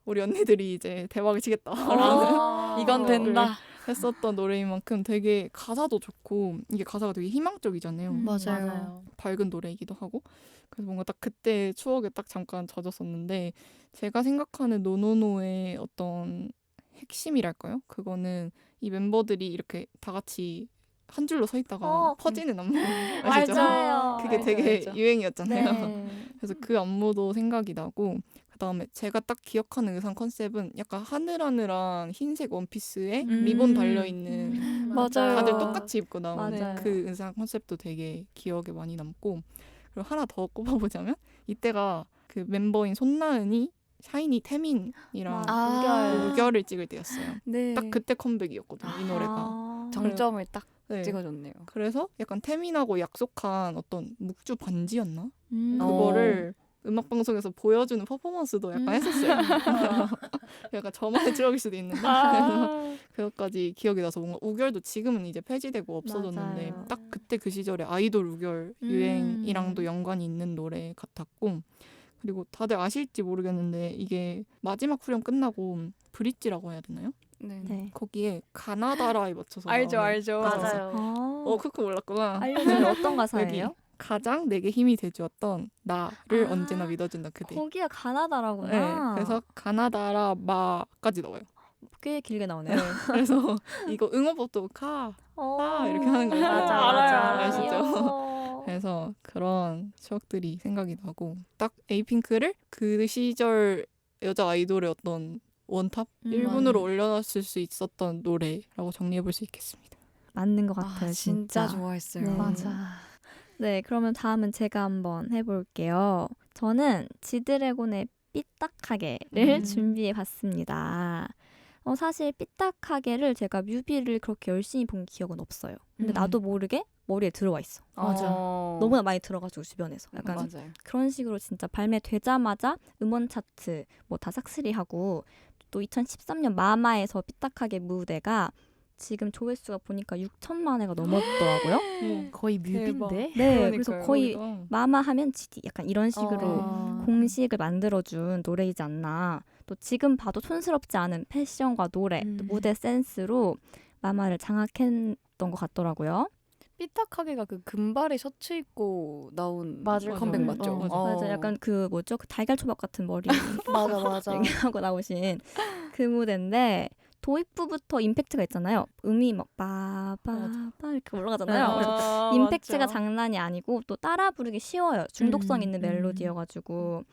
S3: 우리 언니들이 이제 대박을 치겠다라는
S4: 이건 된다.
S3: 했었던 노래인 만큼 되게 가사도 좋고 이게 가사가 되게 희망적이잖아요.
S4: 맞아요.
S3: 밝은 노래이기도 하고 그래서 뭔가 딱 그때 추억에 딱 잠깐 젖었었는데 제가 생각하는 노노노의 어떤 핵심이랄까요? 그거는 이 멤버들이 이렇게 다 같이 한 줄로 서 있다가 퍼지는 안무 아시죠?
S2: 맞아요.
S3: 그게
S4: 알죠,
S3: 되게
S4: 알죠.
S3: 유행이었잖아요.
S2: 네.
S3: 그래서 그 안무도 생각이 나고 그다음에 제가 딱 기억하는 의상 컨셉은 약간 하늘하늘한 흰색 원피스에 리본 달려있는
S4: 맞아요.
S3: 다들 똑같이 입고 나오는
S2: 맞아요.
S3: 그 의상 컨셉도 되게 기억에 많이 남고 그리고 하나 더 꼽아보자면 이때가 그 멤버인 손나은이 샤이니 태민이랑
S4: 아.
S3: 우결을 찍을 때였어요.
S4: 네.
S3: 딱 그때 컴백이었거든요. 이 노래가.
S2: 아.
S4: 정점을 딱
S3: 네.
S4: 찍어줬네요.
S3: 그래서 약간 태민하고 약속한 어떤 묵주 반지였나?
S2: 음.
S3: 그거를 음악 방송에서 보여주는 퍼포먼스도 약간 했었어요. 약간 저만의 추억일 수도 있는데 그래서 그것까지 기억이 나서 뭔가 우결도 지금은 이제 폐지되고 없어졌는데
S2: 맞아요.
S3: 딱 그때 그 시절에 아이돌 우결 유행이랑도 연관이 있는 노래 같았고 그리고 다들 아실지 모르겠는데 이게 마지막 후렴 끝나고 브릿지라고 해야 되나요?
S4: 네.
S2: 네.
S3: 거기에 가나다라에 맞춰서
S4: 알죠,
S3: 나오는
S4: 알죠.
S3: 가사가 있어요. 그거 몰랐구나.
S2: 알려주세요. 어떤 가사예요?
S3: 여기 가장 내게 힘이 돼주었던 나를 언제나 믿어준다 그대.
S2: 거기가 가나다라구나.
S3: 네, 그래서 가나다라 마까지 나와요.
S2: 꽤 길게 나오네요.
S3: 네, 그래서 이거 응원법도 이렇게 하는 거예요.
S2: 맞아,
S4: 알아요.
S3: 아시죠?
S2: 귀여워.
S3: 그래서 그런 추억들이 생각이 나고 딱 에이핑크를 그 시절 여자 아이돌의 어떤 원탑 1군으로 올려놨을 수 있었던 노래라고 정리해볼 수 있겠습니다.
S2: 맞는 것 같아요.
S4: 아, 진짜 좋아했어요.
S2: 네.
S1: 맞아.
S2: 네, 그러면 다음은 제가 한번 해볼게요. 저는 지드래곤의 삐딱하게를 준비해봤습니다. 사실 삐딱하게를 제가 뮤비를 그렇게 열심히 본 기억은 없어요. 근데 나도 모르게 머리에 들어와 있어.
S1: 맞아.
S2: 너무나 많이 들어가지고 주변에서 약간
S4: 맞아요.
S2: 그런 식으로 진짜 발매되자마자 음원 차트 뭐 다 싹쓸이하고 또 2013년 마마에서 삐딱하게 무대가 지금 조회수가 보니까 6천만 회가 넘었더라고요.
S1: 거의 뮤비인데.
S2: 네, 그래서
S4: 그러니까요.
S2: 거의
S3: 그러니까
S2: 마마 하면 GD 약간 이런 식으로
S1: 아.
S2: 공식을 만들어준 노래이지 않나. 또 지금 봐도 촌스럽지 않은 패션과 노래, 또 무대 센스로 마마를 장악했던 것 같더라고요.
S4: 삐딱하게가 그 금발의 셔츠 입고 나온
S1: 맞아요.
S4: 컴백
S3: 맞아요.
S4: 맞죠?
S2: 맞아, 약간 그 뭐죠? 그 달걀 초밥 같은 머리
S1: 맞아.
S2: 하고 나오신 그 무대인데 도입부부터 임팩트가 있잖아요. 음이 막 빠바바 이렇게 올라가잖아요. 그래서 임팩트가
S4: 맞아.
S2: 장난이 아니고 또 따라 부르기 쉬워요. 중독성 있는
S1: 음.
S2: 멜로디여가지고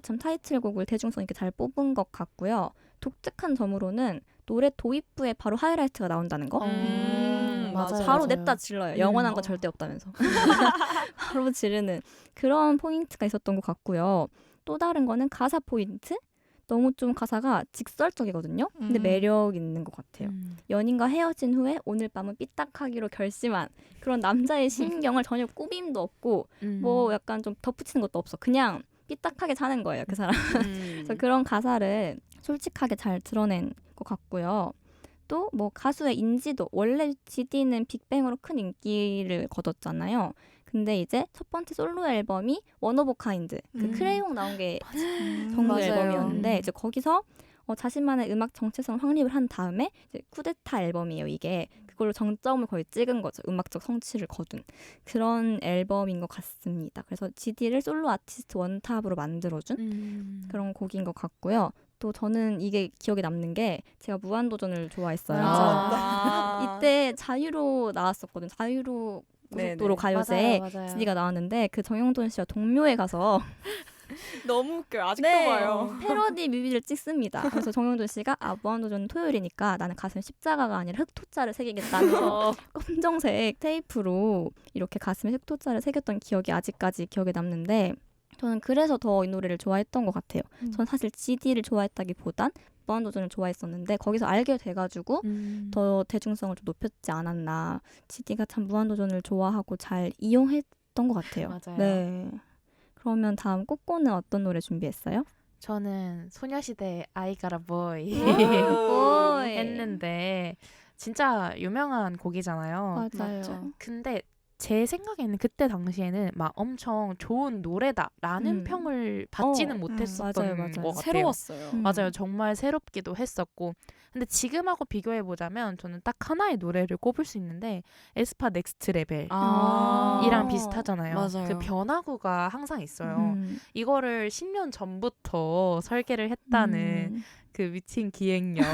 S2: 참 타이틀곡을 대중성 있게 잘 뽑은 것 같고요. 독특한 점으로는 노래 도입부에 바로 하이라이트가 나온다는 거.
S1: 맞아요.
S2: 바로 냅다 질러요. 영원한 거 절대 없다면서. 바로 지르는 그런 포인트가 있었던 것 같고요. 또 다른 거는 가사 포인트? 너무 좀 가사가 직설적이거든요. 근데 매력 있는 것 같아요. 연인과 헤어진 후에 오늘 밤은 삐딱하기로 결심한 그런 남자의 심경을 전혀 꾸밈도 없고 뭐 약간 좀 덧붙이는 것도 없어. 그냥 삐딱하게 사는 거예요, 그 사람. 그래서 그런 가사를 솔직하게 잘 드러낸 것 같고요. 또 뭐 가수의 인지도, 원래 GD는 빅뱅으로 큰 인기를 거뒀잖아요. 근데 이제 첫 번째 솔로 앨범이 원 오브 카인드, 그 크레용 나온 게 정규
S4: 맞아요.
S2: 앨범이었는데 이제 거기서 자신만의 음악 정체성을 확립을 한 다음에 이제 쿠데타 앨범이에요. 이게 그걸로 정점을 거의 찍은 거죠. 음악적 성취를 거둔 그런 앨범인 것 같습니다. 그래서 GD를 솔로 아티스트 원탑으로 만들어준 그런 곡인 것 같고요. 또 저는 이게 기억에 남는 게 제가 무한도전을 좋아했어요. 이때 자유로 나왔었거든요. 자유로 고속도로 가요제
S1: 맞아요.
S2: GD가 나왔는데 그 정영돈 씨와 동묘에 가서
S4: 너무 웃겨요. 아직도 봐요.
S2: 패러디 뮤비를 찍습니다. 그래서 정영돈 씨가 무한도전 토요일이니까 나는 가슴에 십자가가 아니라 흑토자를 새기겠다면서 검정색 테이프로 이렇게 가슴에 흑토자를 새겼던 기억이 아직까지 기억에 남는데 저는 그래서 더 이 노래를 좋아했던 것 같아요. 전 사실 GD를 좋아했다기보단 무한도전을 좋아했었는데 거기서 알게 돼가지고 더 대중성을 좀 높였지 않았나. GD가 참 무한도전을 좋아하고 잘 이용했던 것 같아요.
S1: 맞아요.
S2: 네. 그러면 다음 꼬꼬는 어떤 노래 준비했어요?
S1: 저는 소녀시대 I Got a Boy
S2: 보이.
S1: 했는데 진짜 유명한 곡이잖아요.
S2: 맞아요.
S4: 맞죠.
S1: 근데 제 생각에는 그때 당시에는 막 엄청 좋은 노래다라는 평을 받지는 못했었던
S2: 맞아요.
S1: 것 같아요.
S4: 새로웠어요.
S1: 맞아요. 정말 새롭기도 했었고. 근데 지금하고 비교해보자면 저는 딱 하나의 노래를 꼽을 수 있는데 에스파 넥스트 레벨 이랑 비슷하잖아요.
S4: 맞아요.
S1: 그 변화구가 항상 있어요. 이거를 10년 전부터 설계를 했다는 그 미친 기획력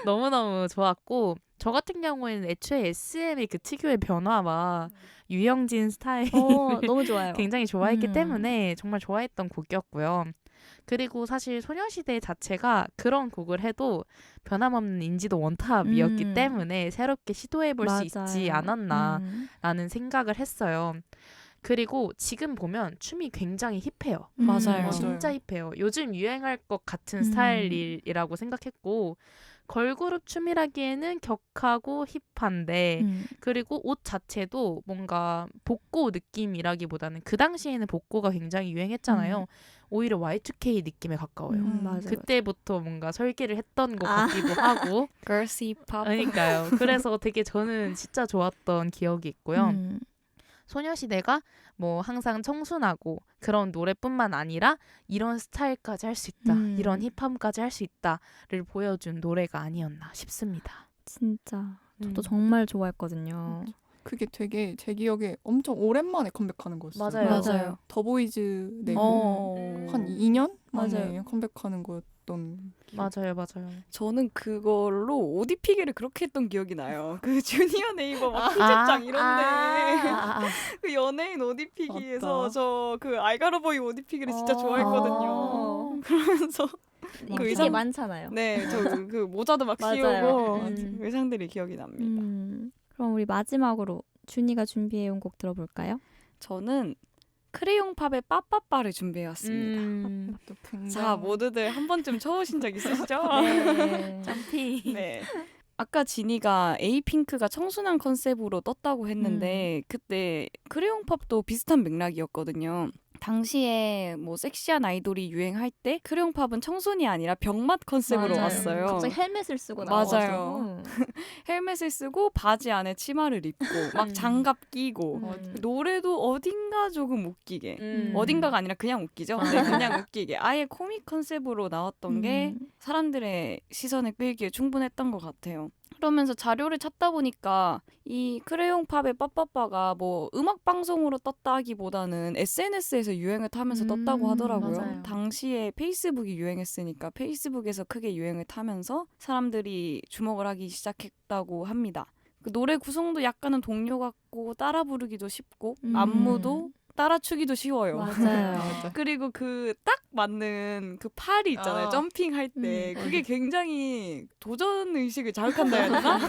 S1: 너무너무 좋았고 저 같은 경우에는 애초에 SM의 그 특유의 변화와 유영진 스타일
S2: 너무 좋아요.
S1: 굉장히 좋아했기 때문에 정말 좋아했던 곡이었고요. 그리고 사실 소녀시대 자체가 그런 곡을 해도 변함없는 인지도 원탑이었기 때문에 새롭게 시도해볼 수 있지 않았나라는 생각을 했어요. 그리고 지금 보면 춤이 굉장히 힙해요.
S4: 맞아요.
S1: 진짜 힙해요. 요즘 유행할 것 같은 스타일이라고 생각했고 걸그룹 춤이라기에는 격하고 힙한데 그리고 옷 자체도 뭔가 복고 느낌이라기보다는 그 당시에는 복고가 굉장히 유행했잖아요. 오히려 Y2K 느낌에 가까워요.
S2: 맞아요.
S1: 그때부터 뭔가 설계를 했던 것 같기도 하고
S4: Girls 힙합.
S1: 그러니까요. 그래서 되게 저는 진짜 좋았던 기억이 있고요. 소녀시대가 뭐 항상 청순하고 그런 노래뿐만 아니라 이런 스타일까지 할 수 있다. 이런 힙함까지 할 수 있다를 보여준 노래가 아니었나 싶습니다.
S2: 진짜 저도 정말 좋아했거든요.
S3: 그게 되게 제 기억에 엄청 오랜만에 컴백하는 거였어요.
S4: 맞아요.
S3: 더보이즈 내고 한 2년 만에
S2: 맞아요.
S3: 컴백하는 거였던
S1: 맞아요.
S4: 저는 그걸로 옷 입히기를 그렇게 했던 기억이 나요. 그 주니어 네이버 막 퀴즈장 이런데 그 연예인 옷 입히기에서
S3: 맞다.
S4: 저 그 알가로보이 옷 입히기를 진짜 좋아했거든요. 그러면서 그
S2: 되게
S4: 의상
S2: 많잖아요.
S4: 네, 저 그 모자도 막
S2: 맞아요.
S4: 씌우고 의상들이 기억이 납니다.
S2: 그럼 우리 마지막으로 준이가 준비해온 곡 들어볼까요?
S4: 저는 크레용 팝의 빠빠빠를 준비해왔습니다.
S3: 또 굉장히
S4: 자, 모두들 한 번쯤 쳐보신 적 있으시죠?
S2: 네.
S1: 점피.
S4: 네. 아까 지니가 에이핑크가 청순한 컨셉으로 떴다고 했는데 그때 크레용 팝도 비슷한 맥락이었거든요. 당시에 뭐 섹시한 아이돌이 유행할 때 크레용 팝은 청순이 아니라 병맛 컨셉으로
S2: 맞아요.
S4: 왔어요.
S2: 갑자기 헬멧을 쓰고
S4: 맞아요.
S2: 나와가지고.
S4: 헬멧을 쓰고 바지 안에 치마를 입고 막 장갑 끼고 노래도 어딘가 조금 웃기게 어딘가가 아니라 그냥 웃기죠. 네, 그냥 웃기게 아예 코믹 컨셉으로 나왔던 게 사람들의 시선을 끌기에 충분했던 것 같아요. 그러면서 자료를 찾다 보니까 이 크레용 팝의 빠빠빠가 뭐 음악 방송으로 떴다 하기보다는 SNS에서 유행을 타면서 떴다고 하더라고요.
S1: 맞아요.
S4: 당시에 페이스북이 유행했으니까 페이스북에서 크게 유행을 타면서 사람들이 주목을 하기 시작했다고 합니다. 그 노래 구성도 약간은 동요 같고 따라 부르기도 쉽고 안무도 따라 추기도 쉬워요.
S2: 맞아요.
S3: 맞아.
S4: 그리고 그 딱 맞는 그 팔이 있잖아요. 점핑할 때 그게 굉장히 도전 의식을 자극한다 해야 되나?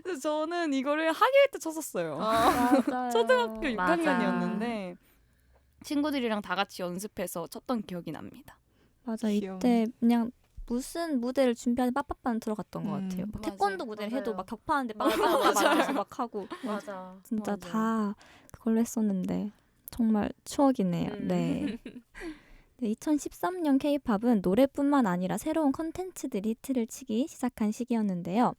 S4: 그래서 저는 이거를 학예회 때 쳤었어요.
S2: 맞아요.
S4: 초등학교
S1: 맞아.
S4: 6학년이었는데 친구들이랑 다 같이 연습해서 쳤던 기억이 납니다.
S2: 맞아.
S3: 귀여워.
S2: 이때 그냥 무슨 무대를 준비하는 빠빠빠는 들어갔던 것 같아요. 막
S4: 맞아요.
S2: 태권도 무대를 해도
S1: 맞아요.
S2: 막 격파하는데 빠빠빠가 앉아서 막 하고
S1: 맞아.
S2: 진짜
S4: 맞아요.
S2: 다 그걸로 했었는데 정말 추억이네요. 네. 네, 2013년 K-팝은 노래뿐만 아니라 새로운 컨텐츠들이 히트를 치기 시작한 시기였는데요.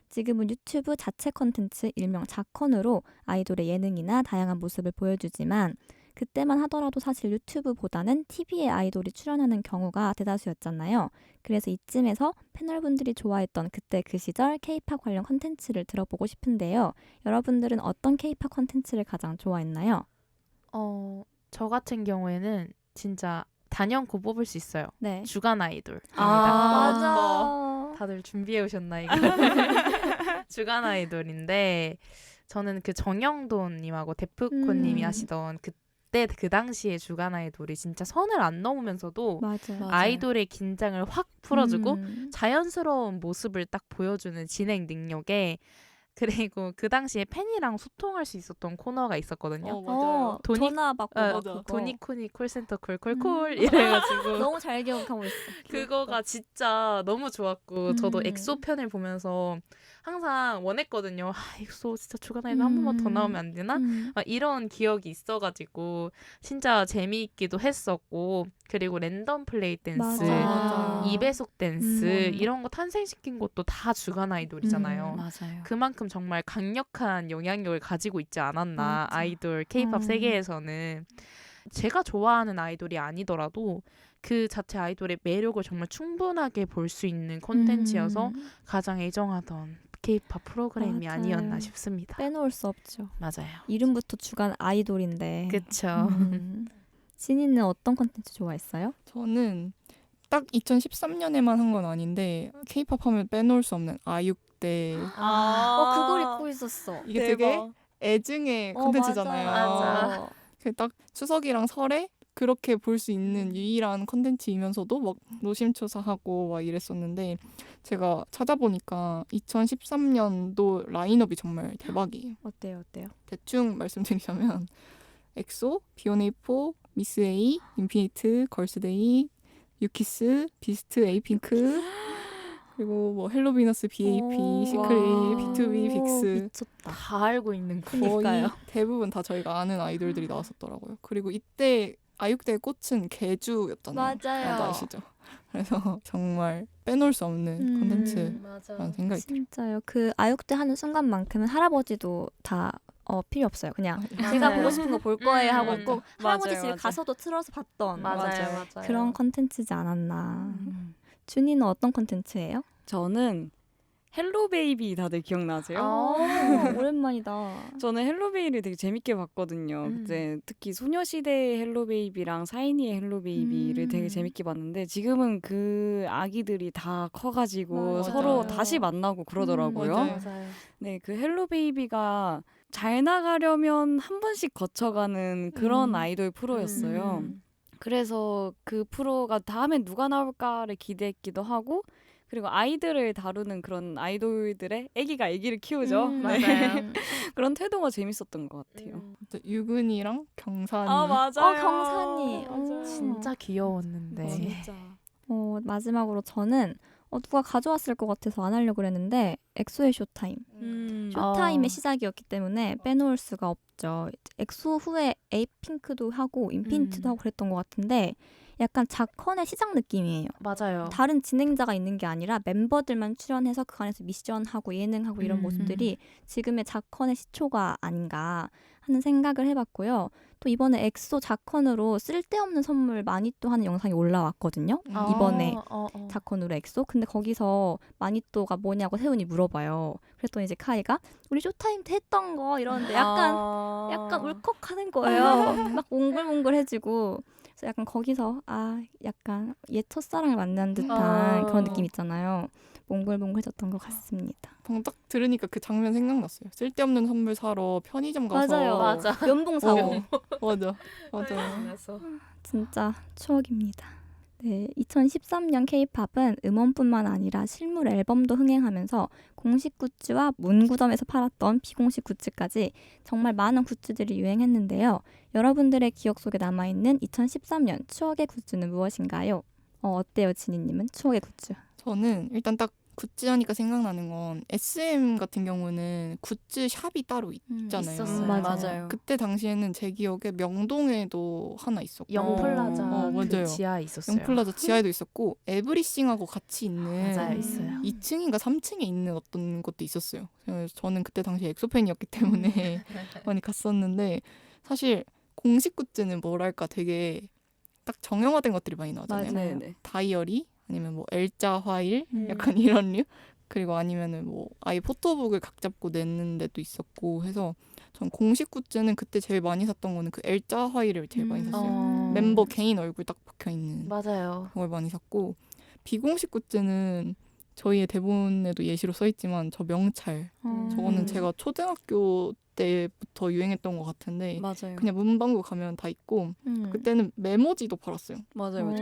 S2: 지금은 유튜브 자체 컨텐츠 일명 자컨으로 아이돌의 예능이나 다양한 모습을 보여주지만 그때만 하더라도 사실 유튜브보다는 TV에 아이돌이 출연하는 경우가 대다수였잖아요. 그래서 이쯤에서 패널분들이 좋아했던 그때 그 시절 K-팝 관련 컨텐츠를 들어보고 싶은데요. 여러분들은 어떤 K-팝 컨텐츠를 가장 좋아했나요?
S1: 저 같은 경우에는 진짜 단연코 뽑을 수 있어요.
S2: 네.
S1: 주간 아이돌입니다.
S2: 맞아.
S1: 다들 준비해 오셨나 이거? 주간 아이돌인데 저는 그 정영돈님하고 데프콘님이 하시던 그때 그 당시에 주간 아이돌이 진짜 선을 안 넘으면서도
S2: 맞아.
S4: 맞아요.
S1: 아이돌의 긴장을 확 풀어주고 자연스러운 모습을 딱 보여주는 진행 능력에 그리고 그 당시에 팬이랑 소통할 수 있었던 코너가 있었거든요.
S3: 맞아요.
S1: 돈이-
S2: 전화 받고 막
S3: 맞아.
S2: 그거.
S1: 도니코니 콜센터 콜콜콜 이래가지고
S2: 너무 잘 기억하고 있어.
S1: 그거가 진짜 너무 좋았고 저도
S2: 음.
S1: 엑소 편을 보면서 항상 원했거든요. 엑소 진짜 주간 아이돌 한 번만 더 나오면 안 되나? 막 이런 기억이 있어가지고 진짜 재미있기도 했었고 그리고 랜덤 플레이 댄스,
S2: 맞아.
S1: 2배속 댄스
S2: 음.
S1: 이런 거 탄생시킨 것도 다 주간 아이돌이잖아요.
S4: 맞아요.
S1: 그만큼 정말 강력한 영향력을 가지고 있지 않았나
S2: 맞아.
S1: 아이돌 K-팝 세계에서는 제가 좋아하는 아이돌이 아니더라도 그 자체 아이돌의 매력을 정말 충분하게 볼 수 있는 콘텐츠여서 가장 애정하던 K-팝 프로그램이
S2: 맞아요.
S1: 아니었나 싶습니다.
S2: 빼놓을 수 없죠.
S1: 맞아요.
S2: 이름부터 주간 아이돌인데.
S1: 그쵸.
S2: 진이는 어떤 콘텐츠 좋아했어요?
S3: 저는 딱 2013년에만 한 건 아닌데 K-팝 하면 빼놓을 수 없는 아육대.
S2: 그걸 입고 있었어.
S3: 이게 되게 애증의 콘텐츠잖아요.
S1: 맞아.
S3: 딱 추석이랑 설에 그렇게 볼 수 있는 유일한 콘텐츠이면서도 막 노심초사하고 막 이랬었는데 제가 찾아보니까 2013년도 라인업이 정말 대박이에요.
S2: 어때요?
S3: 대충 말씀드리자면 엑소, B1A4, 미스 A, 인피니트, 걸스데이, 유키스, 비스트, 에이핑크 그리고 뭐 헬로비너스, BAP, 시크릿, B2B, 빅스
S2: 미쳤다.
S1: 다 알고 있는 거.
S3: 거의
S2: 그러니까요.
S3: 대부분 다 저희가 아는 아이돌들이 나왔었더라고요. 그리고 이때 아육대의 꽃은 개주였잖아요.
S2: 맞아요.
S3: 아시죠? 그래서 정말 빼놓을 수 없는 콘텐츠라는
S1: 맞아.
S3: 생각이 들어요.
S2: 진짜요. 그 아육대 하는 순간만큼은 할아버지도 다 필요 없어요. 그냥 제가
S1: 맞아요.
S2: 보고 싶은 거 볼 거예요 하고
S1: 맞아.
S2: 꼭
S4: 맞아요,
S2: 할아버지 집에
S4: 맞아요.
S2: 가서도 틀어서 봤던
S1: 맞아요.
S2: 그런 콘텐츠지 않았나.
S4: 음.
S2: 준이는 어떤 콘텐츠예요?
S4: 저는 헬로 베이비 다들 기억나세요?
S2: 오랜만이다.
S4: 저는 헬로 베이비를 되게 재밌게 봤거든요. 그때 특히 소녀시대의 헬로 베이비랑 사이니의 헬로 베이비를 되게 재밌게 봤는데 지금은 그 아기들이 다 커가지고
S2: 맞아요.
S4: 서로 다시 만나고 그러더라고요.
S3: 맞아요.
S4: 네, 그 헬로 베이비가 잘 나가려면 한 번씩 거쳐가는 그런 아이돌 프로였어요. 그래서 그 프로가 다음에 누가 나올까를 기대했기도 하고 그리고 아이들을 다루는 그런 아이돌들의 애기가 애기를 키우죠. 네.
S1: 맞아요.
S4: 그런 태도가 재밌었던 것 같아요.
S3: 유근이랑 경산이
S4: 맞아요.
S2: 경산이.
S4: 맞아요.
S1: 진짜 귀여웠는데.
S4: 진짜.
S2: 마지막으로 저는 누가 가져왔을 것 같아서 안 하려고 그랬는데 엑소의 쇼타임. 쇼타임의 시작이었기 때문에 빼놓을 수가 없죠. 엑소 후에 에이핑크도 하고 인피니트도 하고 그랬던 것 같은데 약간 자컨의 시작 느낌이에요.
S1: 맞아요.
S2: 다른 진행자가 있는 게 아니라 멤버들만 출연해서 그 안에서 미션하고 예능하고 이런 모습들이 지금의 자컨의 시초가 아닌가 하는 생각을 해봤고요. 또 이번에 엑소 자컨으로 쓸데없는 선물 마니또 하는 영상이 올라왔거든요. 이번에 자컨으로 엑소. 근데 거기서 마니또가 뭐냐고 세훈이 물어봐요. 그랬더니 이제 카이가 우리 쇼타임 때 했던 거 이러는데 약간 울컥하는 거예요. 막 몽글몽글해지고. 그래서 약간 거기서 약간 옛 첫사랑을 만난 듯한 그런 느낌 있잖아요. 몽글몽글해졌던 것 같습니다.
S3: 방금 딱 들으니까 그 장면 생각났어요. 쓸데없는 선물 사러 편의점 가서
S2: 맞아요.
S1: 맞아.
S2: 면봉 사고.
S3: 맞아.
S2: 진짜 추억입니다. 네, 2013년 K-팝은 음원뿐만 아니라 실물 앨범도 흥행하면서 공식 굿즈와 문구점에서 팔았던 비공식 굿즈까지 정말 많은 굿즈들이 유행했는데요. 여러분들의 기억 속에 남아있는 2013년 추억의 굿즈는 무엇인가요? 어때요, 진희님은? 추억의 굿즈.
S3: 저는 일단 딱 굿즈 하니까 생각나는 건 SM 같은 경우는 굿즈 샵이 따로 있잖아요.
S1: 있었어요.
S4: 맞아요.
S3: 그때 당시에는 제 기억에 명동에도 하나 있었고
S1: 영플라자 그
S3: 맞아요.
S1: 지하에 있었어요.
S3: 영플라자 지하에도 있었고 에브리싱하고 같이 있는
S1: 맞아요, 있어요.
S3: 2층인가 3층에 있는 어떤 것도 있었어요. 그래서 저는 그때 당시 엑소 팬이었기 때문에 많이 갔었는데 사실 공식 굿즈는 뭐랄까 되게 딱 정형화된 것들이 많이 나오잖아요.
S2: 맞아요.
S4: 네네.
S3: 다이어리 아니면 뭐 L자 화일 약간 이런 류 그리고 아니면은 뭐 아예 포토북을 각 잡고 내는 데도 있었고 해서 전 공식 굿즈는 그때 제일 많이 샀던 거는 그 L자 화일을 제일 많이 샀어요. 멤버 개인 얼굴 딱 박혀 있는
S1: 맞아요.
S3: 그걸 많이 샀고 비공식 굿즈는 저희의 대본에도 예시로 써 있지만 저 명찰 저거는 제가 초등학교 때부터 유행했던 것 같은데
S4: 맞아요.
S3: 그냥 문방구 가면 다 있고 그때는 메모지도 팔았어요.
S4: 맞아요.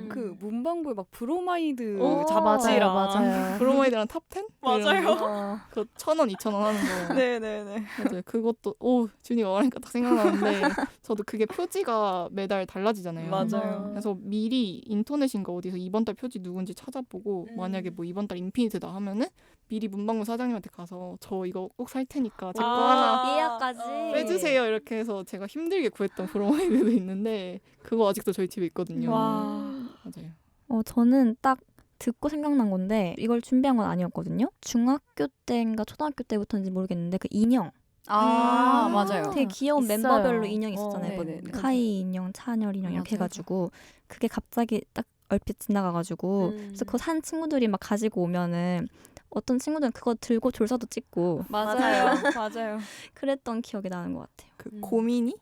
S4: 그 문방구에 막 브로마이드
S1: 맞아요,
S4: 잡지랑
S1: 맞아요.
S3: 브로마이드랑 탑10?
S4: 맞아요.
S3: 그 1,000원, 2,000원 하는 거.
S4: 네네네.
S3: 맞아요. 그것도 준이가 말하니까 딱 생각나는데 저도 그게 표지가 매달 달라지잖아요.
S4: 맞아요.
S3: 그래서 미리 인터넷인가 어디서 이번 달 표지 누군지 찾아보고 만약에 뭐 이번 달 인피니트다 하면은 미리 문방구 사장님한테 가서 저 이거 꼭 살 테니까 제 거 하나
S2: 예약까지
S3: 빼주세요 이렇게 해서 제가 힘들게 구했던 브로마이드도 있는데 그거 아직도 저희 집에 있거든요. 맞아요.
S2: 저는 딱 듣고 생각난 건데 이걸 준비한 건 아니었거든요. 중학교 때인가 초등학교 때부터인지 모르겠는데 그 인형.
S4: 맞아요.
S2: 되게 귀여운
S1: 있어요.
S2: 멤버별로 인형이 있었잖아요.
S4: 네.
S2: 카이 인형, 찬열 인형 이렇게
S4: 맞아요.
S2: 해가지고 그게 갑자기 딱 얼핏 지나가가지고 그래서 그거 산 친구들이 막 가지고 오면은 어떤 친구들은 그거 들고 졸사도 찍고
S4: 맞아요. 맞아요.
S2: 그랬던 기억이 나는 것 같아요.
S3: 그 고민이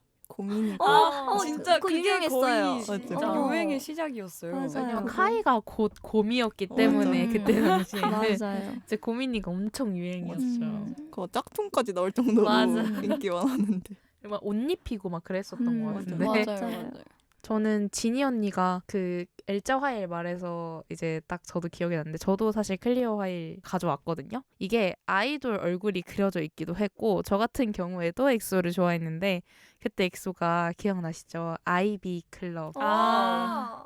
S4: 진짜
S2: 그거
S4: 그게
S2: 유명했어요.
S4: 거의 진짜
S2: 맞아.
S4: 유행의 시작이었어요.
S2: 맞아요.
S1: 왜냐면 카이가 곧 곰이었기 때문에
S3: 맞아.
S1: 그때 당시에
S2: 맞아요.
S1: 이제 고민이가 엄청 유행이었죠.
S3: 그거 짝퉁까지 나올 정도로
S1: 맞아.
S3: 인기 많았는데
S1: 막 옷 입히고 막 그랬었던 것 같은데.
S4: 맞아요.
S1: 저는 지니 언니가 그 L자 화일 말해서 이제 딱 저도 기억이 나는데 저도 사실 클리어 화일 가져왔거든요. 이게 아이돌 얼굴이 그려져 있기도 했고 저 같은 경우에도 엑소를 좋아했는데 그때 엑소가 기억나시죠? 아이비 클럽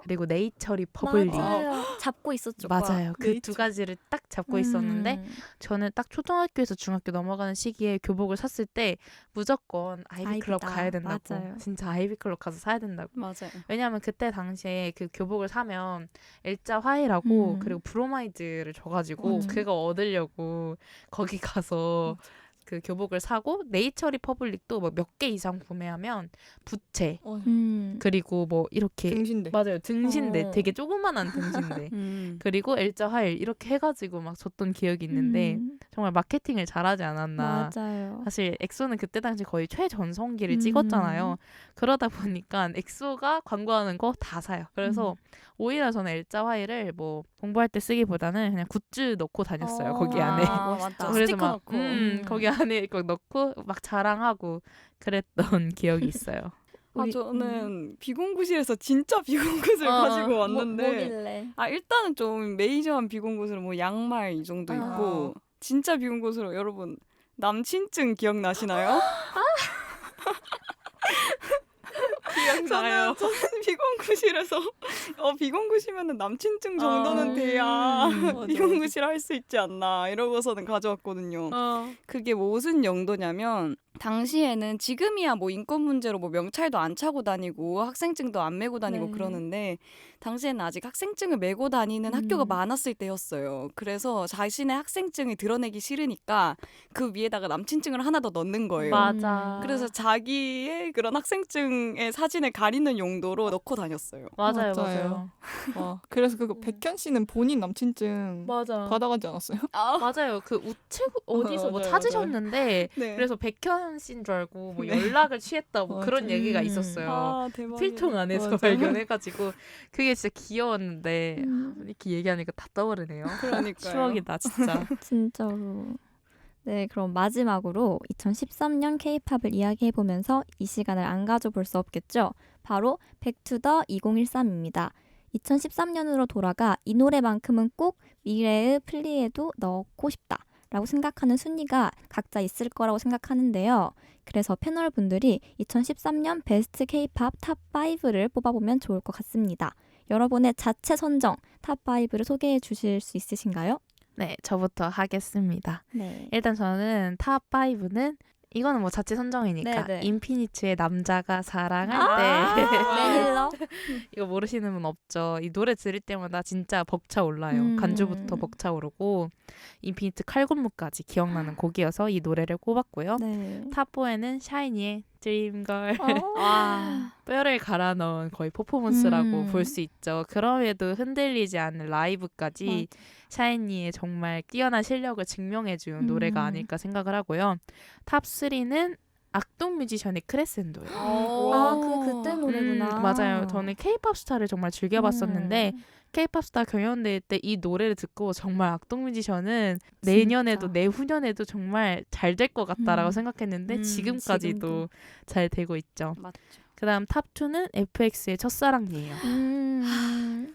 S1: 그리고 네이처 리퍼블릭
S2: 맞아요. 잡고 있었죠.
S1: 맞아요. 그
S3: 네이처.
S1: 두 가지를 딱 잡고 있었는데 저는 딱 초등학교에서 중학교 넘어가는 시기에 교복을 샀을 때 무조건 아이비 클럽
S2: 아이비다.
S1: 가야 된다고.
S2: 맞아요.
S1: 진짜 아이비 클럽 가서 사야 된다고.
S4: 맞아요.
S1: 왜냐하면 그때 당시에 그 교복을 사면 L자 화이라고 그리고 브로마이드를 줘가지고
S3: 맞아.
S1: 그거 얻으려고 거기 가서 그 교복을 사고 네이처 리퍼블릭도 뭐 몇 개 이상 구매하면 부채 그리고 뭐 이렇게
S3: 등신대.
S1: 맞아요 등신대 되게 조그만한 등신대 그리고 L자 화일 이렇게 해가지고 막 줬던 기억이 있는데 정말 마케팅을 잘하지 않았나.
S2: 맞아요.
S1: 사실 엑소는 그때 당시 거의 최전성기를 찍었잖아요. 그러다 보니까 엑소가 광고하는 거 다 사요. 그래서 오히려 저는 L자 화일을 뭐 공부할 때 쓰기보다는 그냥 굿즈 넣고 다녔어요. 거기 안에.
S4: 맞다.
S1: 그래서
S4: 스티커
S1: 막
S4: 넣고.
S1: 거기 안에 이거 넣고 막 자랑하고 그랬던 기억이 있어요.
S4: 저는 비공구실에서 진짜 비공굿을 가지고 왔는데
S2: 뭐길래?
S4: 일단은 좀 메이저한 비공굿으로 뭐 양말 이 정도 있고 진짜 비공굿으로 여러분 남친증 기억나시나요?
S1: 기억나요.
S4: 저는 비공구실에서 비공구시면은 남친증 정도는 돼야 비공구실 할 수 있지 않나 이러고서는 가져왔거든요. 그게 무슨 용도냐면 당시에는 지금이야 뭐 인권 문제로 뭐 명찰도 안 차고 다니고 학생증도 안 메고 다니고
S2: 네.
S4: 그러는데 당시에는 아직 학생증을 메고 다니는 학교가 많았을 때였어요. 그래서 자신의 학생증을 드러내기 싫으니까 그 위에다가 남친증을 하나 더 넣는 거예요.
S1: 맞아.
S4: 그래서 자기의 그런 학생증의 사진을 가리는 용도로 넣고 다녔어요.
S1: 맞아요,
S3: 맞아요.
S1: 맞아요.
S3: 와, 그래서 그거 백현 씨는 본인 남친증
S1: 맞아.
S3: 받아가지 않았어요?
S1: 맞아요. 그 우체국 어디서 뭐
S3: 맞아요,
S1: 찾으셨는데
S4: 네.
S1: 그래서 백현 씨인 줄 알고 뭐
S3: 네.
S1: 연락을 취했다 뭐 그런
S3: 맞아요.
S1: 얘기가 있었어요.
S4: 아, 대박이네.
S1: 필통 안에서
S3: 맞아요.
S1: 발견해가지고 그게 진짜 귀여웠는데 이렇게 얘기하니까 다 떠오르네요.
S4: 그러니까요.
S1: 추억이다 진짜.
S2: 진짜로. 네, 그럼 마지막으로 2013년 K-팝을 이야기해보면서 이 시간을 안 가져볼 수 없겠죠. 바로 백투더 2013입니다. 2013년으로 돌아가 이 노래만큼은 꼭 미래의 플리에도 넣고 싶다 라고 생각하는 순위가 각자 있을 거라고 생각하는데요. 그래서 패널 분들이 2013년 베스트 K-팝 탑5를 뽑아보면 좋을 것 같습니다. 여러분의 자체 선정 탑5를 소개해 주실 수 있으신가요?
S1: 네, 저부터 하겠습니다.
S2: 네.
S1: 일단 저는 탑5는 이거는 뭐 자체 선정이니까
S2: 네, 네.
S1: 인피니츠의 남자가 사랑할 때
S2: 매닐러?
S1: 이거 모르시는 분 없죠. 이 노래 들을 때마다 진짜 벅차올라요. 간주부터 벅차오르고 인피니트 칼군무까지 기억나는 곡이어서 이 노래를 꼽았고요.
S2: 네.
S1: 탑4에는 샤이니의 드림걸
S4: 와.
S1: 뼈를 갈아 넣은 거의 퍼포먼스라고 볼 수 있죠. 그럼에도 흔들리지 않는 라이브까지 샤이니의 정말 뛰어난 실력을 증명해준 노래가 아닐까 생각을 하고요. 탑3는 악동 뮤지션의 크레센도예요.
S2: 그때 노래구나.
S1: 맞아요. 저는 K-팝 스타를 정말 즐겨봤었는데 K-팝 스타 경연대회 때 이 노래를 듣고 정말 악동 뮤지션은 내년에도 내후년에도 정말 잘 될 것 같다라고 생각했는데 지금까지도
S2: 지금도.
S1: 잘 되고 있죠.
S4: 맞죠.
S1: 그다음 탑2는 FX의 첫사랑이에요.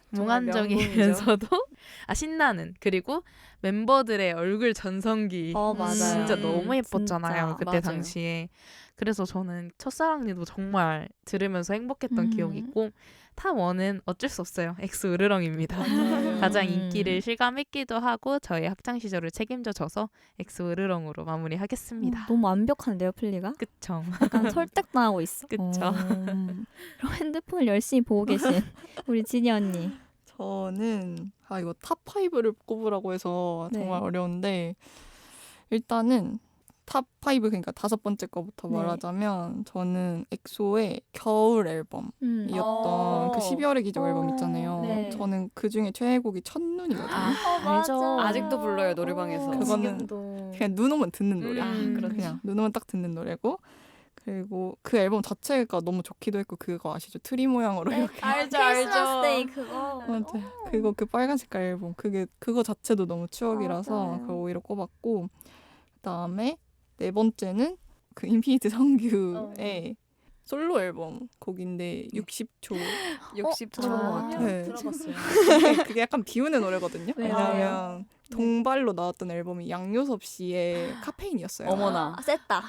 S1: 몽환적이면서도 신나는 그리고 멤버들의 얼굴 전성기
S2: 맞아요.
S1: 진짜 너무 예뻤잖아요.
S2: 진짜.
S1: 그때
S4: 맞아요.
S1: 당시에. 그래서 저는 첫사랑니도 정말 들으면서 행복했던 기억이 있고 탑1은 어쩔 수 없어요. 엑소 으르렁입니다. 가장 인기를 실감했기도 하고 저의 학창 시절을 책임져줘서 엑소 으르렁으로 마무리하겠습니다.
S2: 너무 완벽한데요, 플리가?
S1: 그쵸.
S2: 약간 설득당하고 있어.
S1: 그쵸.
S2: 그럼 핸드폰을 열심히 보고 계신 우리 지니 언니.
S3: 저는 이거 탑5를 꼽으라고 해서
S2: 네.
S3: 정말 어려운데 일단은 탑5 그러니까 5번째 거부터
S2: 네.
S3: 말하자면 저는 엑소의 겨울 앨범이었던 그 12월의 기적 앨범 있잖아요.
S2: 네.
S3: 저는 그중에 최애곡이 첫눈이거든요.
S1: 알죠.
S4: 아직도 불러요 노래방에서.
S3: 그거는
S1: 지금도.
S3: 그냥 눈 오면 듣는 노래.
S1: 그렇죠.
S3: 그냥 눈 오면 딱 듣는 노래고 그리고 그 앨범 자체가 너무 좋기도 했고 그거 아시죠? 트리 모양으로 이렇게
S4: 알죠,
S2: 크리스마스
S4: 알죠.
S2: 데이 그거.
S3: 맞아요. 그거 그 빨간 색깔 앨범 그거 자체도 너무 추억이라서
S2: 맞아요.
S3: 그거 오히려 꼽았고 그다음에 네 번째는 그 인피니트 성규의 솔로 앨범 곡인데 60초
S4: 60초.
S3: 네.
S1: 들어봤어요.
S3: 그게 약간 비우는 노래거든요.
S2: 왜요?
S3: 왜냐하면 동발로 나왔던 앨범이 양요섭 씨의 카페인이었어요.
S4: 어머나.
S2: 셌다.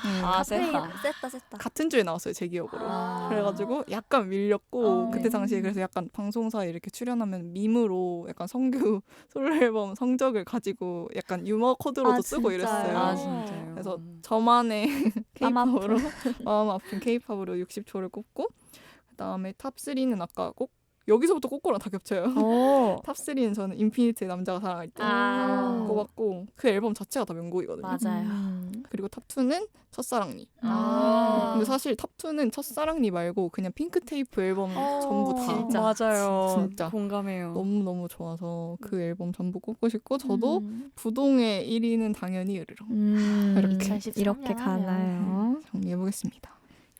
S4: 셌다.
S3: 같은 주에 나왔어요, 제 기억으로.
S4: 아.
S3: 그래가지고 약간 밀렸고 그때
S2: 네.
S3: 당시에 그래서 약간 방송사에 이렇게 출연하면 밈으로 약간 성규 솔로 앨범 성적을 가지고 약간 유머 코드로도 쓰고
S2: 진짜요?
S3: 이랬어요.
S4: 아 진짜요.
S3: 그래서 저만의
S2: 마음 아픈.
S3: K-팝으로 마음 아픈 K-팝으로 60초를 꼽고 그다음에 탑 3는 아까 꼭 여기서부터 꼬꼬랑 다 겹쳐요.
S2: 오.
S3: 탑 3는 저는 인피니트의 남자가 사랑할 때
S1: 아.
S3: 꼽았고 그 앨범 자체가 다 명곡이거든요.
S1: 맞아요.
S3: 그리고 탑 2는 첫사랑니.
S1: 아.
S3: 근데 사실 탑 2는 첫사랑니 말고 그냥 핑크 테이프 앨범 전부 다
S1: 진짜.
S4: 맞아요.
S3: 진짜.
S4: 공감해요.
S3: 너무 좋아서 그 앨범 전부 꼽고 싶고 저도 부동의 1위는 당연히 으르렁 이렇게
S1: 2013년
S2: 이렇게 가나요?
S3: 정리해 보겠습니다.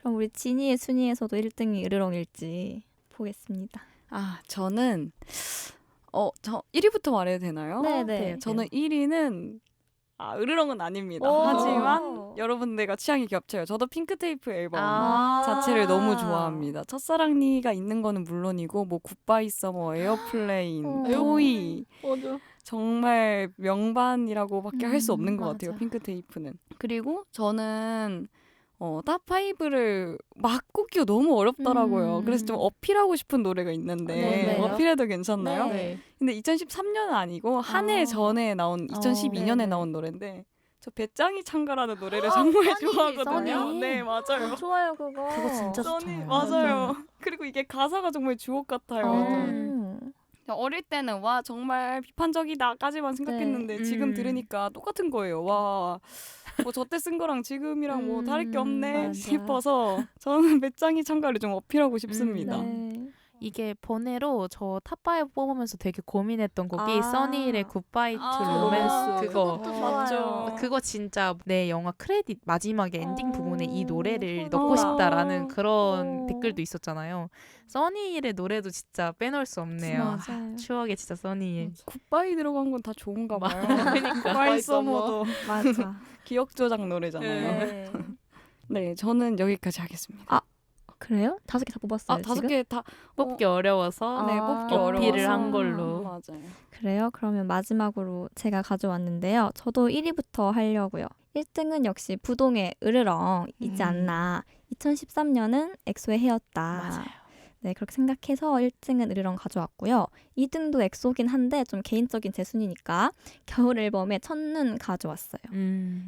S2: 그럼 우리 지니의 순위에서도 1등이 으르렁일지 보겠습니다.
S4: 저는 저 1위부터 말해도 되나요?
S2: 네네.
S4: 저는 1위는 으르렁은 아닙니다.
S2: 오.
S4: 하지만 여러분들과 취향이 겹쳐요. 저도 핑크테이프 앨범
S1: 아.
S4: 자체를 너무 좋아합니다. 첫사랑니가 있는 거는 물론이고 뭐 굿바이 서머, 에어플레인, 토이
S3: 맞아.
S4: 정말 명반이라고밖에 할 수 없는 것 같아요.
S2: 맞아.
S4: 핑크테이프는. 그리고 저는 탑5를 막 꼽기가 너무 어렵더라고요. 그래서 좀 어필하고 싶은 노래가 있는데
S2: 네네.
S4: 어필해도 괜찮나요?
S2: 네.
S4: 근데 2013년은 아니고 한 해 전에 나온 2012년에
S2: 네네.
S4: 나온 노래인데 저 배짱이 창가라는 노래를 정말
S1: 써니,
S4: 좋아하거든요.
S1: 써니.
S4: 네, 맞아요.
S2: 좋아요 그거.
S1: 그거 진짜
S4: 써니,
S1: 좋죠.
S4: 맞아요. 그리고 이게 가사가 정말 주옥 같아요. 어릴 때는 와 정말 비판적이다까지만 생각했는데
S1: 네.
S4: 지금 들으니까 똑같은 거예요. 와, 뭐 저 때 쓴 거랑 지금이랑 뭐 다를 게 없네
S1: 맞아.
S4: 싶어서 저는 배짱이 창가를 좀 어필하고 싶습니다.
S2: 네.
S1: 이게 번외로 저 탑5 뽑으면서 되게 고민했던 곡이
S2: 아.
S1: 써니의 굿바이 투
S4: 아,
S1: 로맨스 그거.
S2: 그것도
S4: 맞죠.
S2: 좋아요.
S1: 그거 진짜 내 영화 크레딧 마지막에 엔딩 부분에 이 노래를
S2: 소름.
S1: 넣고 싶다라는 그런
S2: 어.
S1: 댓글도 있었잖아요. 써니힐의 노래도 진짜 빼놓을 수 없네요.
S2: 맞아요.
S1: 추억의 진짜 써니힐.
S4: 굿바이 들어간 건 다 좋은가 봐요.
S1: 그러니까.
S4: 굿바이 서머도
S2: 맞아.
S4: 기억 조작 노래잖아요.
S2: 네.
S4: 네, 저는 여기까지 하겠습니다.
S2: 그래요? 5개 다 뽑았어요.
S4: 다섯
S2: 지금?
S4: 개 다
S1: 뽑기 어려워서
S4: 네,
S2: 아,
S4: 뽑기
S1: 어필을
S4: 어려워서.
S1: 한 걸로.
S4: 맞아요.
S2: 그래요? 그러면 마지막으로 제가 가져왔는데요. 저도 1위부터 하려고요. 1등은 역시 부동의 으르렁이지 않나. 2013년은 엑소의 해였다.
S1: 맞아요.
S2: 네, 그렇게 생각해서 1등은 으르렁 가져왔고요. 2등도 엑소긴 한데 좀 개인적인 제 순위니까 겨울 앨범의 첫눈 가져왔어요.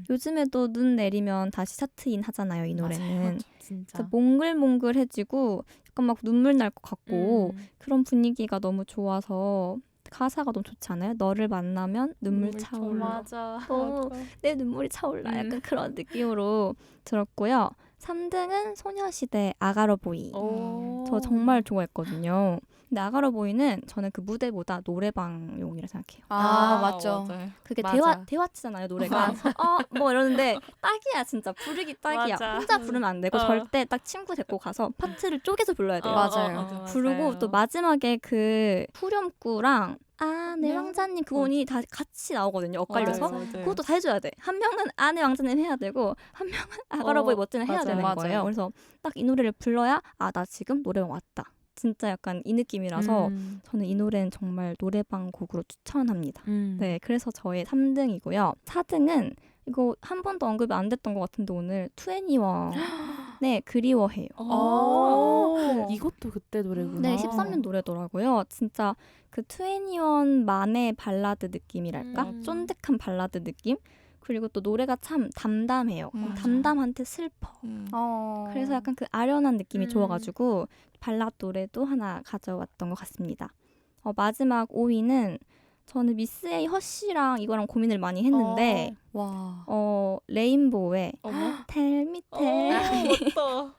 S2: 요즘에도 눈 내리면 다시 차트인 하잖아요, 이 노래는.
S1: 맞아요. 진짜.
S2: 진짜 몽글몽글해지고 약간 막 눈물 날 것 같고 그런 분위기가 너무 좋아서 가사가 너무 좋지 않아요? 너를 만나면 눈물 차올라.
S1: 맞아.
S2: 너무 내 눈물이 차올라. 약간 그런 느낌으로 들었고요. 3등은 소녀시대 아가러보이. 저 정말 좋아했거든요. 근데 아가러보이는 저는 그 무대보다 노래방용이라 생각해요.
S4: 맞죠.
S3: 맞아요.
S2: 그게
S1: 맞아.
S2: 대화치잖아요, 노래가. 뭐 이러는데 딱이야, 진짜. 부르기 딱이야.
S1: 맞아.
S2: 혼자 부르면 안 되고 절대 딱 친구 데리고 가서 파트를 쪼개서 불러야 돼요.
S4: 맞아요.
S2: 부르고 또 마지막에 그 후렴구랑 내 왕자님 그분이 다 같이 나오거든요. 엇갈려서.
S3: 맞아요.
S2: 그것도 다 해줘야 돼. 한 명은 아내 왕자님 해야 되고 한 명은 아가러보이 멋지는 해야
S1: 맞아요.
S2: 되는
S4: 맞아요.
S2: 거예요. 그래서 딱 이 노래를 불러야 나 지금 노래방 왔다. 진짜 약간 이 느낌이라서 저는 이 노래는 정말 노래방 곡으로 추천합니다. 네, 그래서 저의 3등이고요. 4등은 이거 한 번도 언급이 안 됐던 것 같은데 오늘 2NE1 네, 그리워해요.
S1: 이것도 그때 노래구나.
S2: 네, 13년 노래더라고요. 진짜 그 2NE1만의 발라드 느낌이랄까? 쫀득한 발라드 느낌? 그리고 또 노래가 참 담담해요. 담담한테 슬퍼. 그래서 약간 그 아련한 느낌이 좋아가지고 발라드 노래도 하나 가져왔던 것 같습니다. 마지막 5위는 저는 미스 A 허쉬랑 이거랑 고민을 많이 했는데
S4: 와.
S2: 레인보우의 Tell Me Tell Me
S3: 맞다.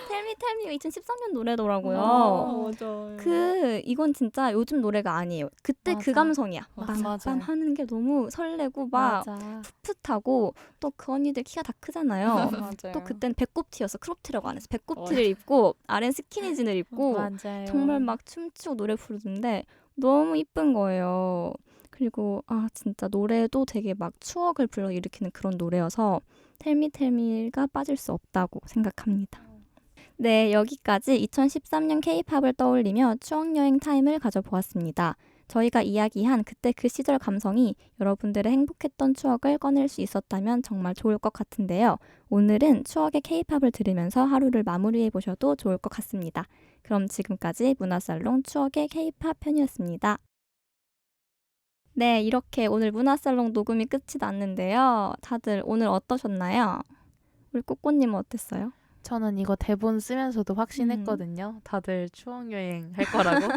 S2: Tell Me Tell Me가 2013년 노래더라고요.
S3: 맞아요.
S2: 이건 진짜 요즘 노래가 아니에요. 그때 그
S1: 맞아.
S2: 감성이야.
S1: 맞아.
S2: 빰빰 하는 게 너무 설레고 막
S1: 맞아.
S2: 풋풋하고 또 그 언니들 키가 다 크잖아요.
S4: 맞아요.
S2: 또 그때는 배꼽티여서 크롭티라고 안 해서 배꼽티를 입고 아래는 스키니진을 입고
S1: 맞아요.
S2: 정말 막 춤추고 노래 부르는데 너무 이쁜 거예요. 그리고 진짜 노래도 되게 막 추억을 불러일으키는 그런 노래여서 텔미가 빠질 수 없다고 생각합니다. 네, 여기까지 2013년 K-팝을 떠올리며 추억여행 타임을 가져보았습니다. 저희가 이야기한 그때 그 시절 감성이 여러분들의 행복했던 추억을 꺼낼 수 있었다면 정말 좋을 것 같은데요. 오늘은 추억의 K-팝을 들으면서 하루를 마무리해보셔도 좋을 것 같습니다. 그럼 지금까지 문화살롱 추억의 K-팝 편이었습니다. 네, 이렇게 오늘 문화살롱 녹음이 끝이 났는데요. 다들 오늘 어떠셨나요? 우리 꼬꼬님은 어땠어요?
S1: 저는 이거 대본 쓰면서도 확신했거든요. 다들 추억여행 할 거라고.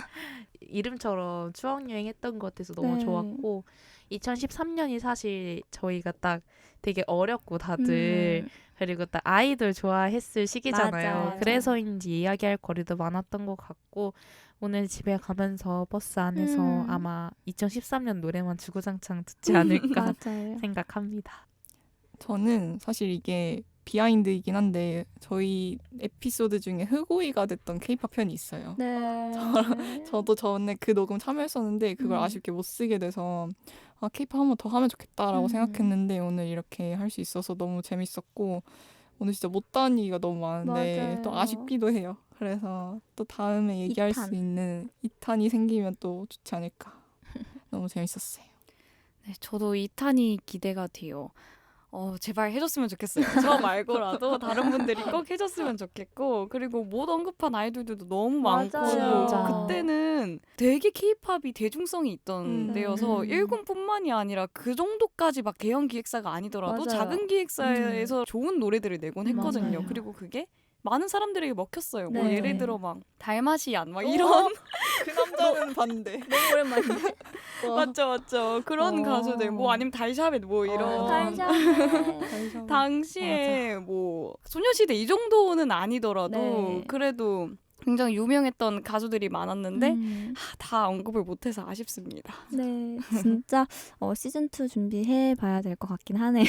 S1: 이름처럼 추억여행 했던 것 같아서 너무
S2: 네.
S1: 좋았고 2013년이 사실 저희가 딱 되게 어렸고 다들 그리고 딱 아이돌 좋아했을 시기잖아요.
S2: 맞아.
S1: 그래서인지 이야기할 거리도 많았던 것 같고 오늘 집에 가면서 버스 안에서 아마 2013년 노래만 주구장창 듣지 않을까
S2: 맞아요.
S1: 생각합니다.
S3: 저는 사실 이게 비하인드이긴 한데 저희 에피소드 중에 흑오이가 됐던 K-팝 편이 있어요.
S2: 네.
S3: 저도 전에 그 녹음 참여했었는데 그걸 아쉽게 못 쓰게 돼서 K-팝 한 번 더 하면 좋겠다라고 생각했는데 오늘 이렇게 할 수 있어서 너무 재밌었고 오늘 진짜 못다한 얘기가 너무 많은데
S2: 맞아요.
S3: 또 아쉽기도 해요. 그래서 또 다음에 얘기할
S2: 2탄.
S3: 수 있는 2탄이 생기면 또 좋지 않을까. 너무 재밌었어요.
S4: 네, 저도 2탄이 기대가 돼요. 제발 해줬으면 좋겠어요. 저 말고라도 다른 분들이 꼭 해줬으면 좋겠고 그리고 못 언급한 아이돌들도 너무 많고
S2: 맞아요.
S4: 그때는 되게 케이팝이 대중성이 있던 때여서 1군뿐만이 아니라 그 정도까지 막 대형 기획사가 아니더라도
S2: 맞아요.
S4: 작은 기획사에서 좋은 노래들을 내곤 했거든요.
S1: 맞아요.
S4: 그리고 그게 많은 사람들에게 먹혔어요. 뭐
S2: 네.
S4: 예를 들어 막 달마시안 막 이런
S3: 그 남자는 반대.
S2: 너무 오랜만인데.
S4: 맞죠 그런 가수들 뭐 아니면 달샤벳 뭐 이런
S2: 달샤벳.
S4: 당시에 뭐 소녀시대 이 정도는 아니더라도
S2: 네.
S4: 그래도 굉장히 유명했던 가수들이 많았는데
S2: 음.
S4: 다 언급을 못해서 아쉽습니다.
S2: 네, 진짜 시즌2 준비해 봐야 될 것 같긴 하네요.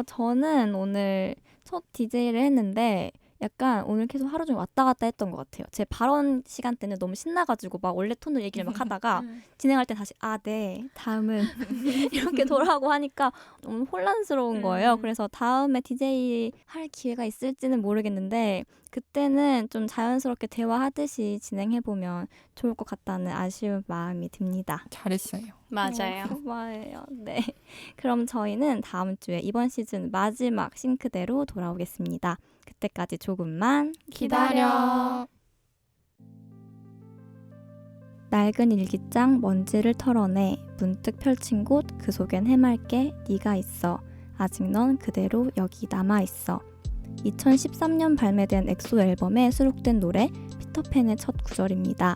S2: 저는 오늘 첫 DJ를 했는데 약간 오늘 계속 하루 종일 왔다 갔다 했던 것 같아요. 제 발언 시간 때는 너무 신나가지고 막 원래 톤으로 얘기를 막 하다가 진행할 때 다시 네, 다음은 이렇게 돌아가고 하니까 너무 혼란스러운 거예요. 그래서 다음에 DJ 할 기회가 있을지는 모르겠는데 그때는 좀 자연스럽게 대화하듯이 진행해보면 좋을 것 같다는 아쉬운 마음이 듭니다.
S3: 잘했어요.
S2: 고마워요. 네. 그럼 저희는 다음 주에 이번 시즌 마지막 싱크대로 돌아오겠습니다. 그때까지 조금만
S3: 기다려.
S2: 낡은 일기장 먼지를 털어내 문득 펼친 곳 그 속엔 해맑게 네가 있어 아직 넌 그대로 여기 남아있어. 2013년 발매된 엑소 앨범에 수록된 노래 피터팬의 첫 구절입니다.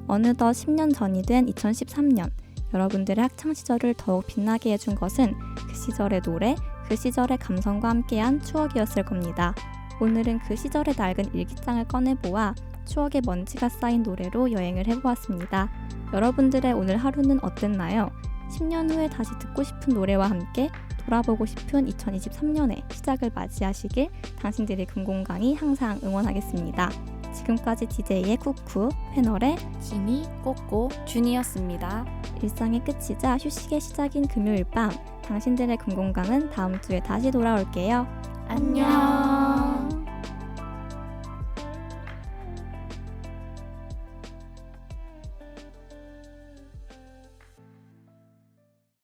S2: 어느덧 10년 전이 된 2013년 여러분들의 학창시절을 더욱 빛나게 해준 것은 그 시절의 노래, 그 시절의 감성과 함께한 추억이었을 겁니다. 오늘은 그 시절의 낡은 일기장을 꺼내보아 추억의 먼지가 쌓인 노래로 여행을 해보았습니다. 여러분들의 오늘 하루는 어땠나요? 10년 후에 다시 듣고 싶은 노래와 함께 돌아보고 싶은 2023년의 시작을 맞이하시길 당신들의 금공강이 항상 응원하겠습니다. 지금까지 DJ의 쿠쿠, 패널의
S1: 진이, 꼬꼬,
S4: 준이었습니다.
S2: 일상의 끝이자 휴식의 시작인 금요일 밤 당신들의 금공강은 다음 주에 다시 돌아올게요.
S1: 안녕.